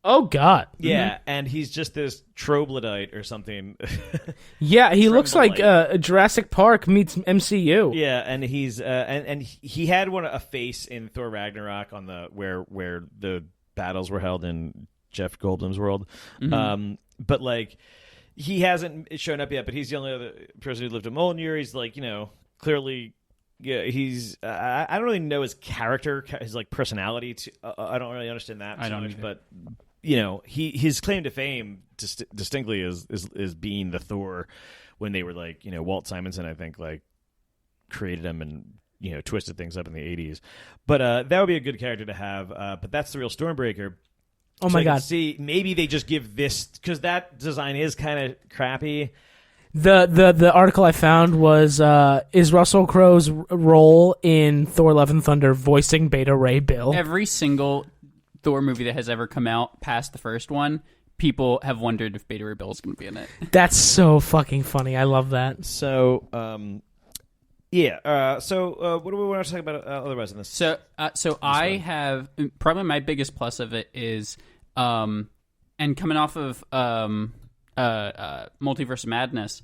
Oh, God. Yeah, and he's just this troglodyte or something. Yeah, he looks like Jurassic Park meets MCU. Yeah, and he's and he had a face in Thor Ragnarok on the where the battles were held in Jeff Goldblum's world. But like he hasn't shown up yet, but he's the only other person who lived in Mjolnir. He's like, clearly. Yeah, he's. I don't really know his character, his like personality. I don't really understand that too much, but his claim to fame distinctly is being the Thor when they were like Walt Simonson, I think, like created him and twisted things up in the 80s. But that would be a good character to have. But that's the real Stormbreaker. Oh my God! See, maybe they just give this because that design is kind of crappy. The article I found was is Russell Crowe's role in Thor: Love and Thunder voicing Beta Ray Bill. Every single Thor movie that has ever come out past the first one, people have wondered if Beta Ray Bill is going to be in it. That's so fucking funny. I love that. So Yeah. So what do we want to talk about otherwise in this? So I have probably my biggest plus of it is, and coming off of Multiverse Madness,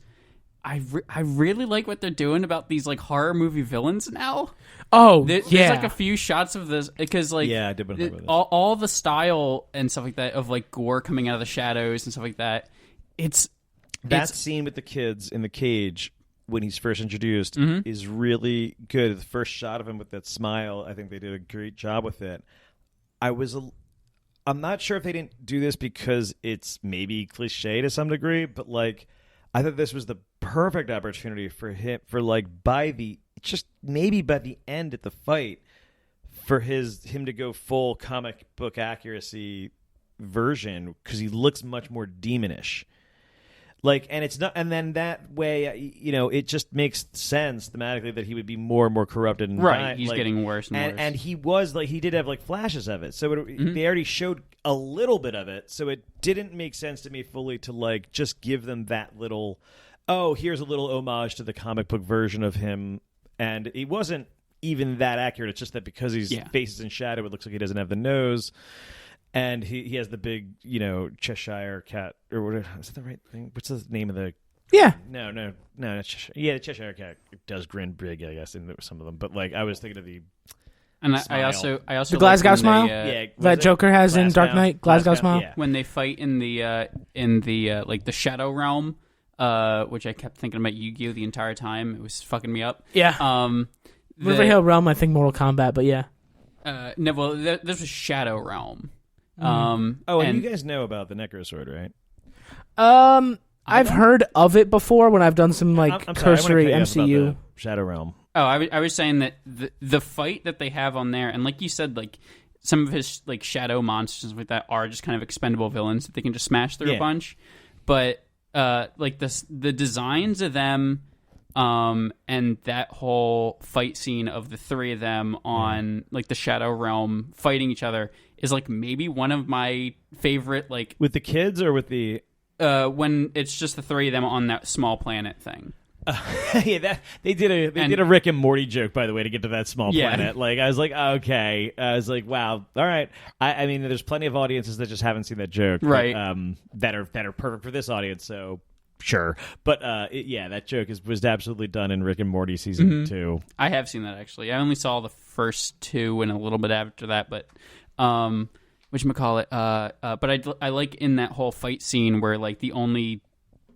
I really like what they're doing about these like horror movie villains now. Oh, There's yeah. like a few shots of this because like Yeah, I did want to talk about this. all the style and stuff like that of like gore coming out of the shadows and stuff like that. That scene with the kids in the cage when he's first introduced Mm-hmm. is really good. The first shot of him with that smile, I think they did a great job with it. I'm not sure if they didn't do this because it's maybe cliche to some degree, but like I thought this was the perfect opportunity for him by the end at the fight for him to go full comic book accuracy version because he looks much more demonish. Like, and it's not, and then that way, it just makes sense thematically that he would be more and more corrupted and right. He's getting worse and worse. And he was like, he did have like flashes of it, so they already showed a little bit of it, so it didn't make sense to me fully to like just give them that little. Oh, here's a little homage to the comic book version of him, and it wasn't even that accurate. It's just that because his face is in shadow, it looks like he doesn't have the nose. And he has the big, Cheshire cat, or what? Is that the right thing? What's the name of the? Yeah. No, not Cheshire. Yeah, the Cheshire cat does grin big, I guess, in some of them. But like, I was thinking of the. And I also the Glasgow like smile that Joker has in Dark Knight. Glasgow smile. Yeah. When they fight in the like the Shadow Realm, which I kept thinking about Yu-Gi-Oh the entire time. It was fucking me up. Yeah. River Hill Realm, I think Mortal Kombat, but yeah. No, well, this was Shadow Realm. And you guys know about the Necrosword, right? I've heard of it before when I've done some I'm sorry, cursory I wanna cut you off MCU. about the Shadow Realm. Oh, I was saying that the fight that they have on there, and like you said, like some of his like shadow monsters like that are just kind of expendable villains that they can just smash through a bunch. But like the designs of them, and that whole fight scene of the three of them on like the Shadow Realm fighting each other is like maybe one of my favorite like With the kids or with the when it's just the three of them on that small planet thing. yeah, they did a Rick and Morty joke, by the way, to get to that small planet. Like, I was like, okay. I was like, wow, all right. I mean, there's plenty of audiences that just haven't seen that joke, right? That are perfect for this audience. So sure, but that joke was absolutely done in Rick and Morty season 2. I have seen that actually. I only saw the first 2 and a little bit after that, but whatchamacallit, but I like in that whole fight scene where like the only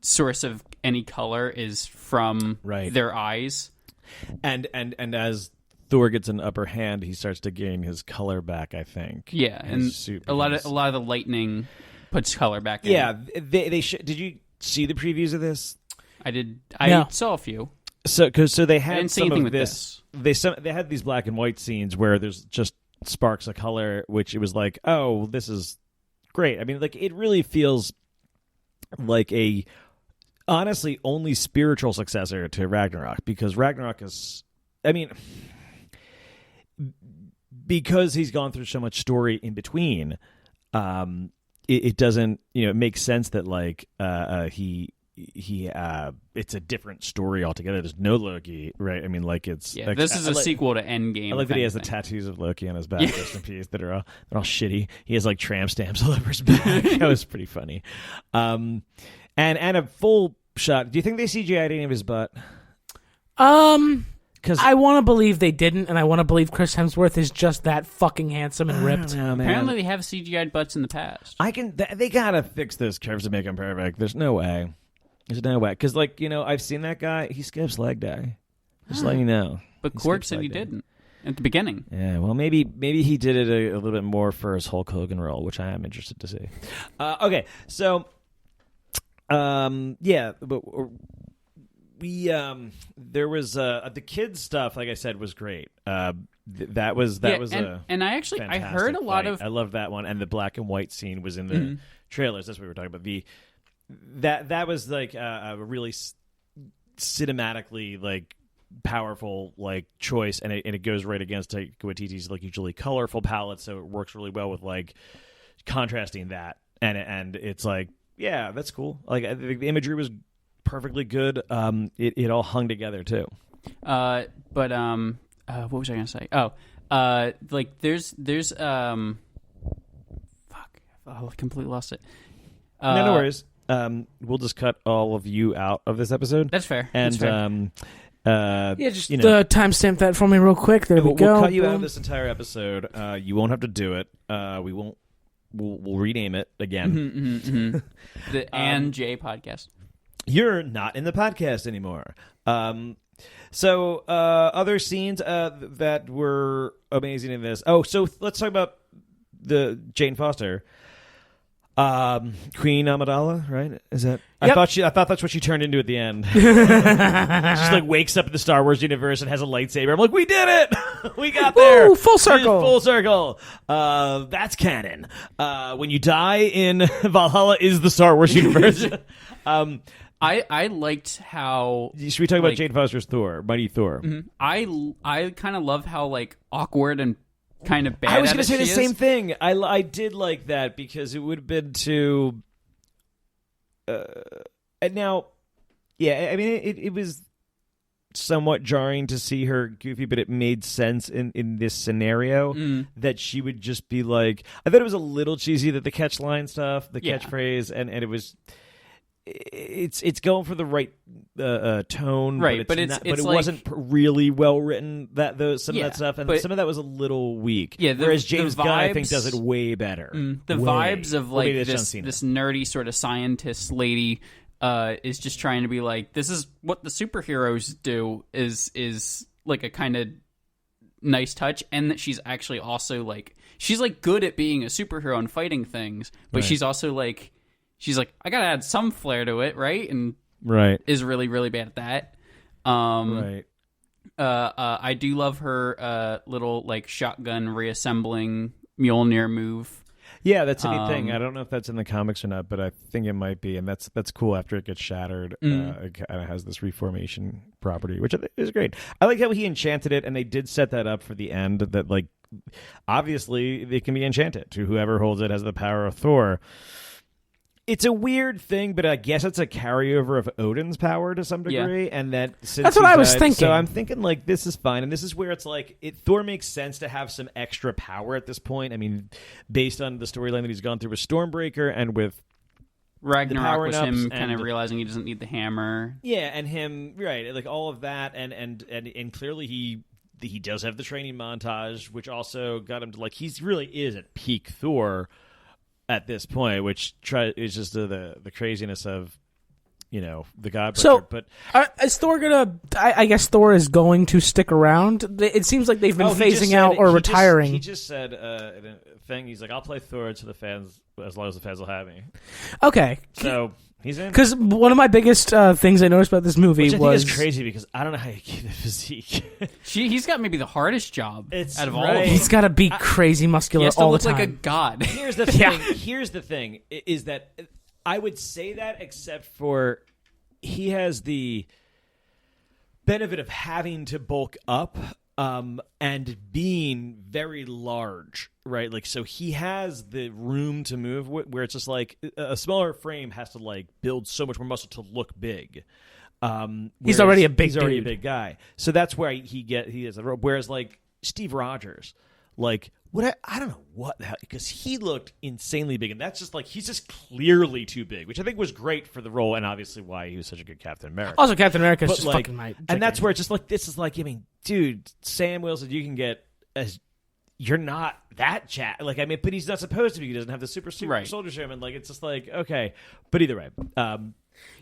source of any color is from their eyes, and as Thor gets an upper hand, he starts to gain his color back, I think. Yeah, and a lot of the lightning puts color back in. Yeah, did you see the previews of this? I did. I saw a few. So they had I didn't see some anything of with this. this. They had these black and white scenes where there's just sparks of color, which it was like, oh, this is great. I mean, like it really feels like a honestly only spiritual successor to Ragnarok, because Ragnarok is, I mean, because he's gone through so much story in between, it doesn't, it makes sense that like he it's a different story altogether. There's no Loki, right? I mean, like it's like, this is a sequel to Endgame. I like that he has the tattoos of Loki on his back, rest in peace, that are all shitty. He has like tramp stamps all over his back. That was pretty funny. And a full shot. Do you think they CGI'd any of his butt? Because I want to believe they didn't, and I want to believe Chris Hemsworth is just that fucking handsome and ripped. No, man. Apparently, they have CGI'd butts in the past. They gotta fix those curves to make them perfect. There's no way. There's no way. Because, like, I've seen that guy. He skips leg day. Just letting you know. But Korg said he didn't at the beginning. Yeah, well, maybe he did it a little bit more for his Hulk Hogan role, which I am interested to see. Okay, so, but we there was the kids stuff. Like I said, was great. That was and I actually I heard a lot of. I love that one, and the black and white scene was in the trailers. That's what we were talking about. That was like a really cinematically like powerful like choice, and it goes right against Taika Waititi's like usually colorful palette, so it works really well with like contrasting that, and it's like, yeah, that's cool. Like the imagery was perfectly good. It all hung together too. But what was I gonna say? Oh, like there's fuck, I completely lost it. No worries. We'll just cut all of you out of this episode. That's fair. And That's fair. Just timestamp that for me real quick. There we go. We'll cut you out of this entire episode. You won't have to do it. We won't. We'll rename it again. The and J podcast. You're not in the podcast anymore. So other scenes that were amazing in this. Oh, so let's talk about the Jane Foster. Queen Amidala, right? Is that? Yep. I thought that's what she turned into at the end. She just like wakes up in the Star Wars universe and has a lightsaber. I'm like, we did it! We got there! Woo, full circle! Full circle! That's canon. When you die in Valhalla is the Star Wars universe. I liked how. Should we talk about Jane Foster's Thor, Mighty Thor? Mm-hmm. I kind of love how like awkward and kind of bad. I was going to say the same same thing. I did like that because it would have been too. And now, yeah, I mean, it was somewhat jarring to see her goofy, but it made sense in this scenario that she would just be like. I thought it was a little cheesy that the catchline stuff, the catchphrase, and it was. It's going for the right tone, right? But it like, wasn't really well written. Some of that stuff, and some of that was a little weak. Yeah, whereas James Gunn, I think, does it way better. The vibes of like this nerdy sort of scientist lady is just trying to be like, this is what the superheroes do. Is like a kind of nice touch, and that she's actually also like she's like good at being a superhero and fighting things, but she's also like. She's like, I gotta add some flair to it, right? And is really, really bad at that. I do love her little like shotgun reassembling Mjolnir move. Yeah, that's a neat thing. I don't know if that's in the comics or not, but I think it might be, and that's cool. After it gets shattered, it kind of has this reformation property, which I think is great. I like how he enchanted it, and they did set that up for the end. That like, obviously, it can be enchanted to whoever holds it has the power of Thor. It's a weird thing, but I guess it's a carryover of Odin's power to some degree, and that since that's what I was thinking. So I'm thinking like this is fine, and this is where it's like Thor makes sense to have some extra power at this point. I mean, based on the storyline that he's gone through with Stormbreaker and with Ragnarok was him kind of realizing he doesn't need the hammer. Yeah, and him like all of that, and clearly he does have the training montage, which also got him to like he really is at peak Thor. At this point, which is just the craziness of, the God. So, but is Thor gonna? I guess Thor is going to stick around. It seems like they've been phasing out or retiring. He just said a thing. He's like, "I'll play Thor to the fans as long as the fans will have me." Okay, so he's in. Because one of my biggest things I noticed about this movie which I was think is crazy because I don't know how you keep the physique. He's got maybe the hardest job out of all. Right. He's got to be crazy muscular all the time. He has to look like a god. Here's the thing. Here's the thing: is that I would say that, except for he has the benefit of having to bulk up and being very large, right? Like, so he has the room to move where it's just like a smaller frame has to like build so much more muscle to look big. He's already a big guy, so that's where he is. Whereas like Steve Rogers, like I don't know what the hell, because he looked insanely big, and that's just like he's just clearly too big, which I think was great for the role, and obviously why he was such a good Captain America. Also, Captain America is just like, fucking my. And that's where it's just like this is like, I mean, dude, Sam Wilson, you can get as you're not that chat. Like, I mean, but he's not supposed to be. He doesn't have the super soldier serum, and like it's just like okay, but either way,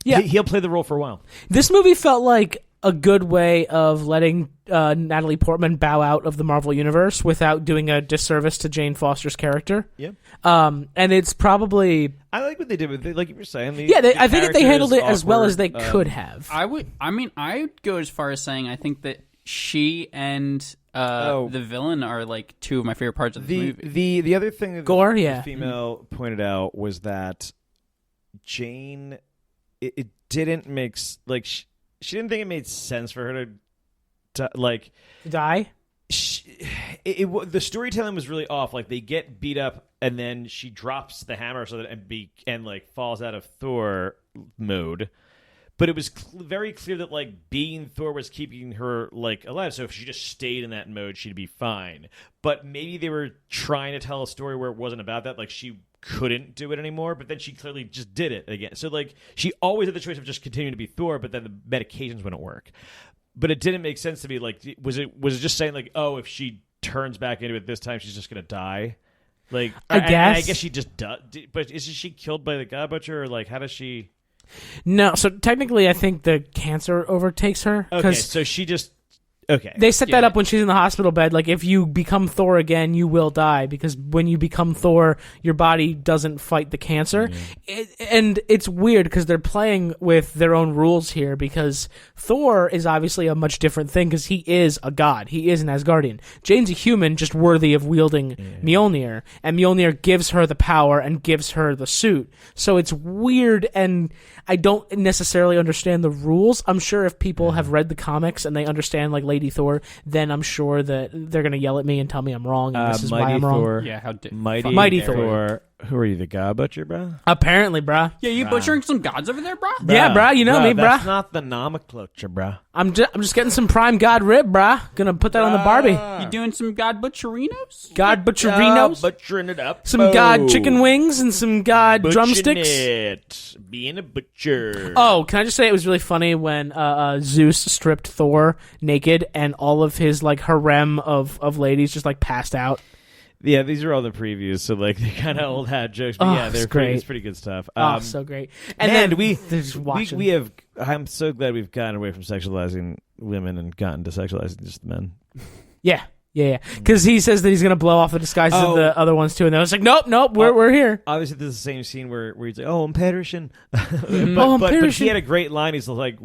he'll play the role for a while. This movie felt like a good way of letting Natalie Portman bow out of the Marvel Universe without doing a disservice to Jane Foster's character. Yeah. And it's probably... I like what they did with it, like you were saying. I think that they handled it as well as they could have. I would go as far as saying I think that she and the villain are like two of my favorite parts of the movie. The other thing that Gore, the female pointed out was that Jane, it didn't make... like. She didn't think it made sense for her to die. The storytelling was really off. Like they get beat up, and then she drops the hammer so that and falls out of Thor mode. But it was very clear that like being Thor was keeping her like alive. So if she just stayed in that mode, she'd be fine. But maybe they were trying to tell a story where it wasn't about that. Like she couldn't do it anymore, but then she clearly just did it again. So like she always had the choice of just continuing to be Thor, but then the medications wouldn't work. But it didn't make sense to me. Like was it just saying like, oh, if she turns back into it this time, she's just gonna die? Like I guess. I guess she just does. But is she killed by the God Butcher, or like how does she? No, so technically, I think the cancer overtakes her. Okay, so she just. Okay. They set that up when she's in the hospital bed. Like, if you become Thor again, you will die, because when you become Thor, your body doesn't fight the cancer. And it's weird because they're playing with their own rules here, because Thor is obviously a much different thing because he is a god. He is an Asgardian. Jane's a human just worthy of wielding Mjolnir, and Mjolnir gives her the power and gives her the suit. So it's weird, and I don't necessarily understand the rules. I'm sure if people have read the comics and they understand, like, Lady Thor, then I'm sure that they're going to yell at me and tell me I'm wrong, and this is why I'm wrong. Thor. Yeah, Mighty Thor. Who are you, the God Butcher, bro? Apparently, bruh. Yeah, you butchering some gods over there, bro? Yeah, bruh, you know me, That's bruh. not the nomenclature, bro. I'm just getting some prime god rib, bruh. Gonna put that on the Barbie. You doing some god butcherinos? God butcherinos. Butchering it up. Some god chicken wings and some god drumsticks. It. Being a butcher. Oh, can I just say it was really funny when Zeus stripped Thor naked and all of his like harem of ladies just like passed out. Yeah, these are all the previews, so like they kind of old hat jokes, but yeah, they're great. It's pretty good stuff. So great. And man, then we watching. have. I'm so glad we've gotten away from sexualizing women and gotten to sexualizing just men. Yeah. Because he says that he's gonna blow off the disguises of the other ones too, and then it's like, nope, we're here. Obviously, this is the same scene where he's like, "Oh, I'm perishing," I'm but he perishing. had a great line. He's like,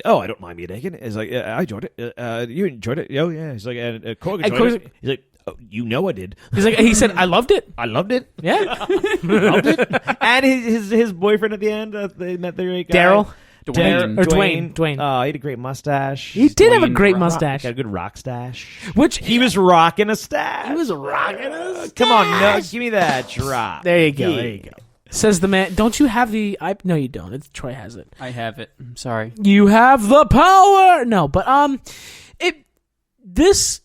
"Oh, I don't mind being naked." He's like, "I enjoyed it. You enjoyed it? Oh yeah." He's like, "And Korg enjoyed it." He's like, "Oh, you know I did." He said, "I loved it. I loved it. Yeah, Loved it." And his boyfriend at the end, they met the great guy. Daryl. Dwayne. Dwayne. Oh, he had a great mustache. He did have a Dwayne great Rock. mustache. Got a good rock stash. Which He was rocking a stash. He was rocking a Come on, no, give me that drop. There you go. Yeah. There you go. Says the man. Don't you have the? No, you don't. Troy has it. I have it. I'm sorry. You have the power. No, but this.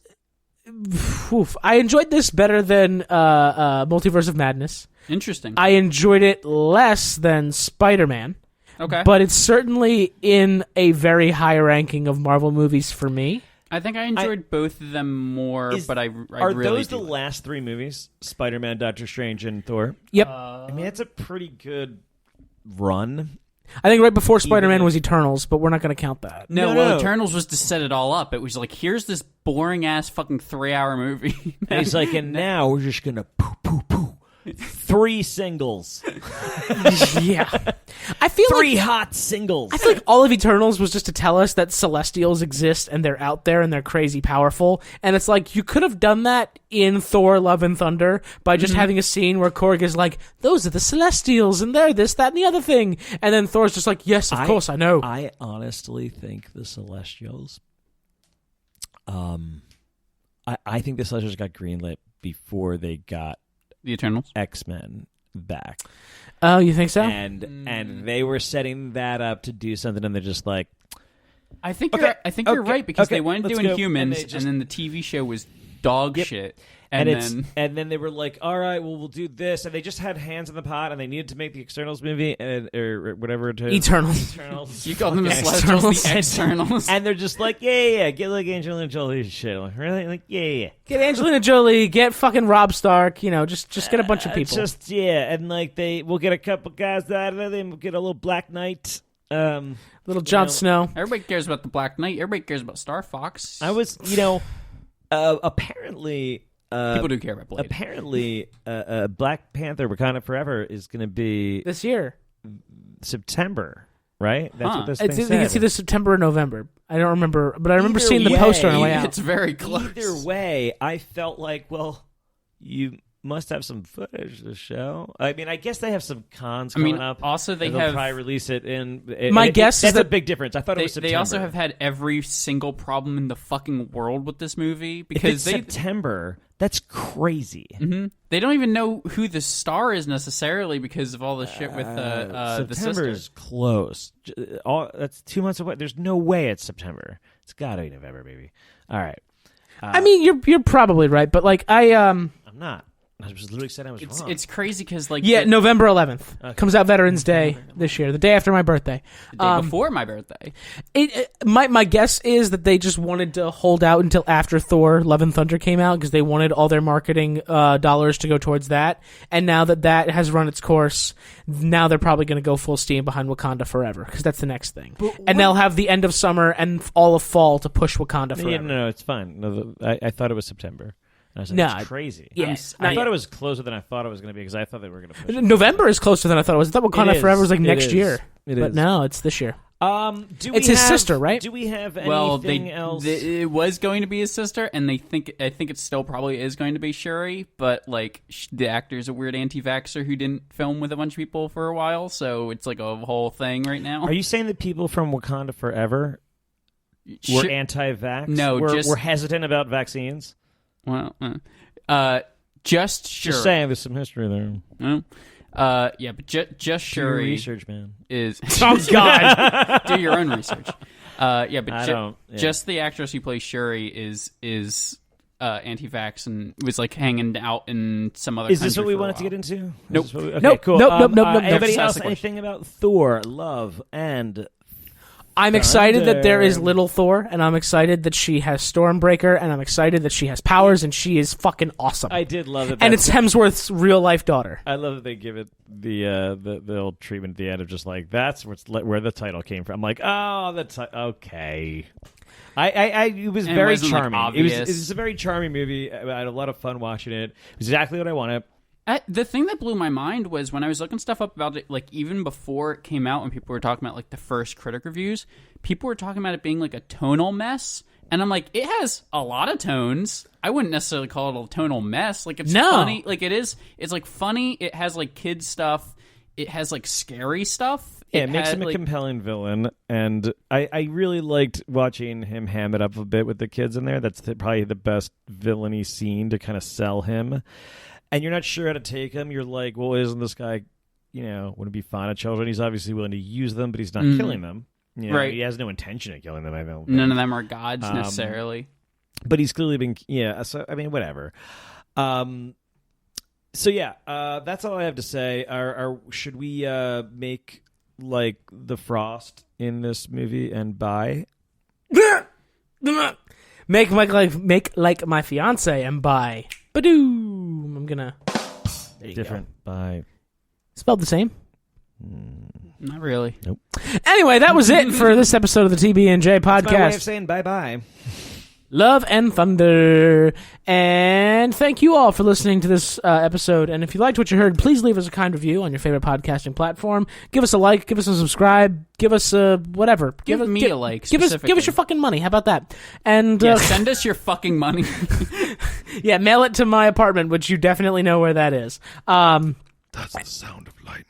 Oof, I enjoyed this better than Multiverse of Madness. Interesting. I enjoyed it less than Spider-Man. Okay. But it's certainly in a very high ranking of Marvel movies for me. I think I enjoyed both of them more, but I Are really those do the last three movies? Spider-Man, Doctor Strange, and Thor? Yep. I mean, it's a pretty good run. I think right before Spider-Man was Eternals, but we're not going to count that. No, Eternals was to set it all up. It was like, here's this boring-ass fucking 3-hour movie. And he's like, and now we're just going to poo. 3 singles. Yeah. I feel 3 hot singles. I feel like all of Eternals was just to tell us that Celestials exist and they're out there and they're crazy powerful. And it's like, you could have done that in Thor, Love and Thunder by just having a scene where Korg is like, those are the Celestials and they're this, that, and the other thing. And then Thor's just like, yes, of course, I know. I honestly think the Celestials, I think the Celestials got greenlit before they got The Eternals? X-Men back. Oh, you think so? And they were setting that up to do something, and they're just like, I think you're right, because they went let's doing go. humans, And and then the TV show was dog shit. And then they were like, all right, well, we'll do this, and they just had hands in the pot, and they needed to make the Externals movie or whatever it is. Eternals. you call them the Externals. Celestials, the Externals. And they're just like, yeah, get like Angelina Jolie shit. I'm like, really? Like, yeah. Get Angelina Jolie, get fucking Rob Stark, just get a bunch of people. And like we'll get a couple guys out of there, then we'll get a little Black Knight. Little Jon Snow. Everybody cares about the Black Knight. Everybody cares about Star Fox. I was, apparently. People do care about Blade. Apparently, Black Panther: Wakanda Forever is going to be This year. September, right? That's what this I thing think said. it's either September or November. I don't remember, but I remember Either seeing the way, poster on the way out. It's very close. Either way, I felt like, well, you must have some footage to show. I mean, I guess they have some cons coming up. Also they they'll have probably release it in. My guess is that's a that big difference. I thought it was September. They also have had every single problem in the fucking world with this movie If because it's September, That's crazy. Mm-hmm. They don't even know who the star is necessarily because of all the shit with the September sister. is close. That's 2 months away. There's no way it's September. It's gotta be November, baby. All right. I mean, you're probably right, but like I'm not. I was literally saying I was wrong. It's crazy because like November 11th comes out Veterans Day this year, the day after my birthday. the day before my birthday. My guess is that they just wanted to hold out until after Thor: Love and Thunder came out because they wanted all their marketing dollars to go towards that. And now that has run its course, now they're probably going to go full steam behind Wakanda Forever because that's the next thing. And they'll have the end of summer and all of fall to push Wakanda Forever. Yeah, no, it's fine. No, I thought it was September. I was like, No, it's crazy. Yes, I thought it was closer than I thought it was going to be because I thought they were going to push it. November is closer than I thought it was. I thought Wakanda Forever was like next year. But no, it's this year. It's his sister, right? Do we have anything else? It was going to be his sister, and I think it still probably is going to be Shuri. But like the actor's a weird anti-vaxxer who didn't film with a bunch of people for a while, so it's like a whole thing right now. Are you saying that people from Wakanda Forever were anti-vax? No, we're hesitant about vaccines. Well, just Shuri. Just saying, there's some history there. Yeah, but just Shuri. Do your research, man. Is Oh God! do your own research. Yeah, but I don't. Yeah. Just the actress who plays Shuri is anti-vax and was like hanging out in some other. Is this country what we for a wanted to while. get into? Nope. Okay, Nope. cool. Nope. Anybody Just ask else? the question. Anything about Thor, Love, and I'm excited that there is Thunder. little Thor, and I'm excited that she has Stormbreaker, and I'm excited that she has powers, and she is fucking awesome. I did love it. And it's Hemsworth's real life daughter. I love that they give it the old treatment at the end of just like that's where the title came from. I'm like, oh, okay. It was And it very wasn't, like, charming. obvious. It was a very charming movie. I had a lot of fun watching it. It was exactly what I wanted. The thing that blew my mind was when I was looking stuff up about it, like even before it came out, when people were talking about like the first critic reviews, people were talking about it being like a tonal mess, and I'm like, it has a lot of tones. I wouldn't necessarily call it a tonal mess. Like it's funny, like it is. It's like funny. It has like kids stuff. It has like scary stuff. Yeah, it makes him a compelling villain, and I really liked watching him ham it up a bit with the kids in there. That's probably the best villainy scene to kind of sell him. And you're not sure how to take him. You're like, well, isn't this guy, wouldn't be fond of children? He's obviously willing to use them, but he's not killing them. Right. He has no intention of killing them, I don't think. None of them are gods necessarily. But he's clearly been, so, I mean, whatever. So, yeah, that's all I have to say. Should we make, like, the Frost in this movie and buy? Make like my fiance and buy. Badoom. I'm gonna. There you Different go. buy. Spelled the same. Not really. Nope. Anyway, that was it for this episode of the TB&J podcast. That's my way of saying bye-bye. Love and Thunder. And thank you all for listening to this episode. And if you liked what you heard, please leave us a kind review on your favorite podcasting platform. Give us a like, give us a subscribe, give us a whatever. Give me a like. Give us your fucking money. How about that? And send us your fucking money. yeah, mail it to my apartment, which you definitely know where that is. That's the sound of lightning.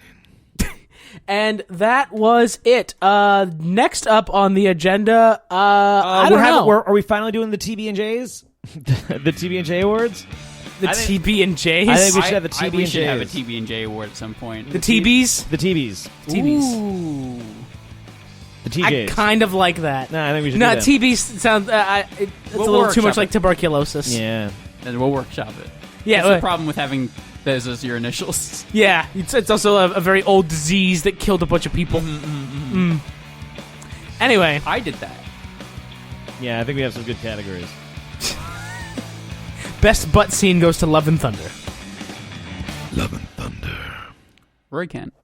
And that was it. Next up on the agenda, I don't know. Are we finally doing the TB&Js? The TB&J awards? The TB&Js? I think we should have the We should have a TB&Js. TB&J award at some point. The TBs? The TBs. TBs. Ooh. The I TJs. kind of like that. No, I think we should No, do that. TBs sounds... it's a We'll little too much workshop like it. tuberculosis. Yeah. And we'll workshop it. Yeah, That's the problem with having those as your initials. yeah. It's also a very old disease that killed a bunch of people. Anyway. I did that. Yeah, I think we have some good categories. Best butt scene goes to Love and Thunder. Love and Thunder. Roy Kent.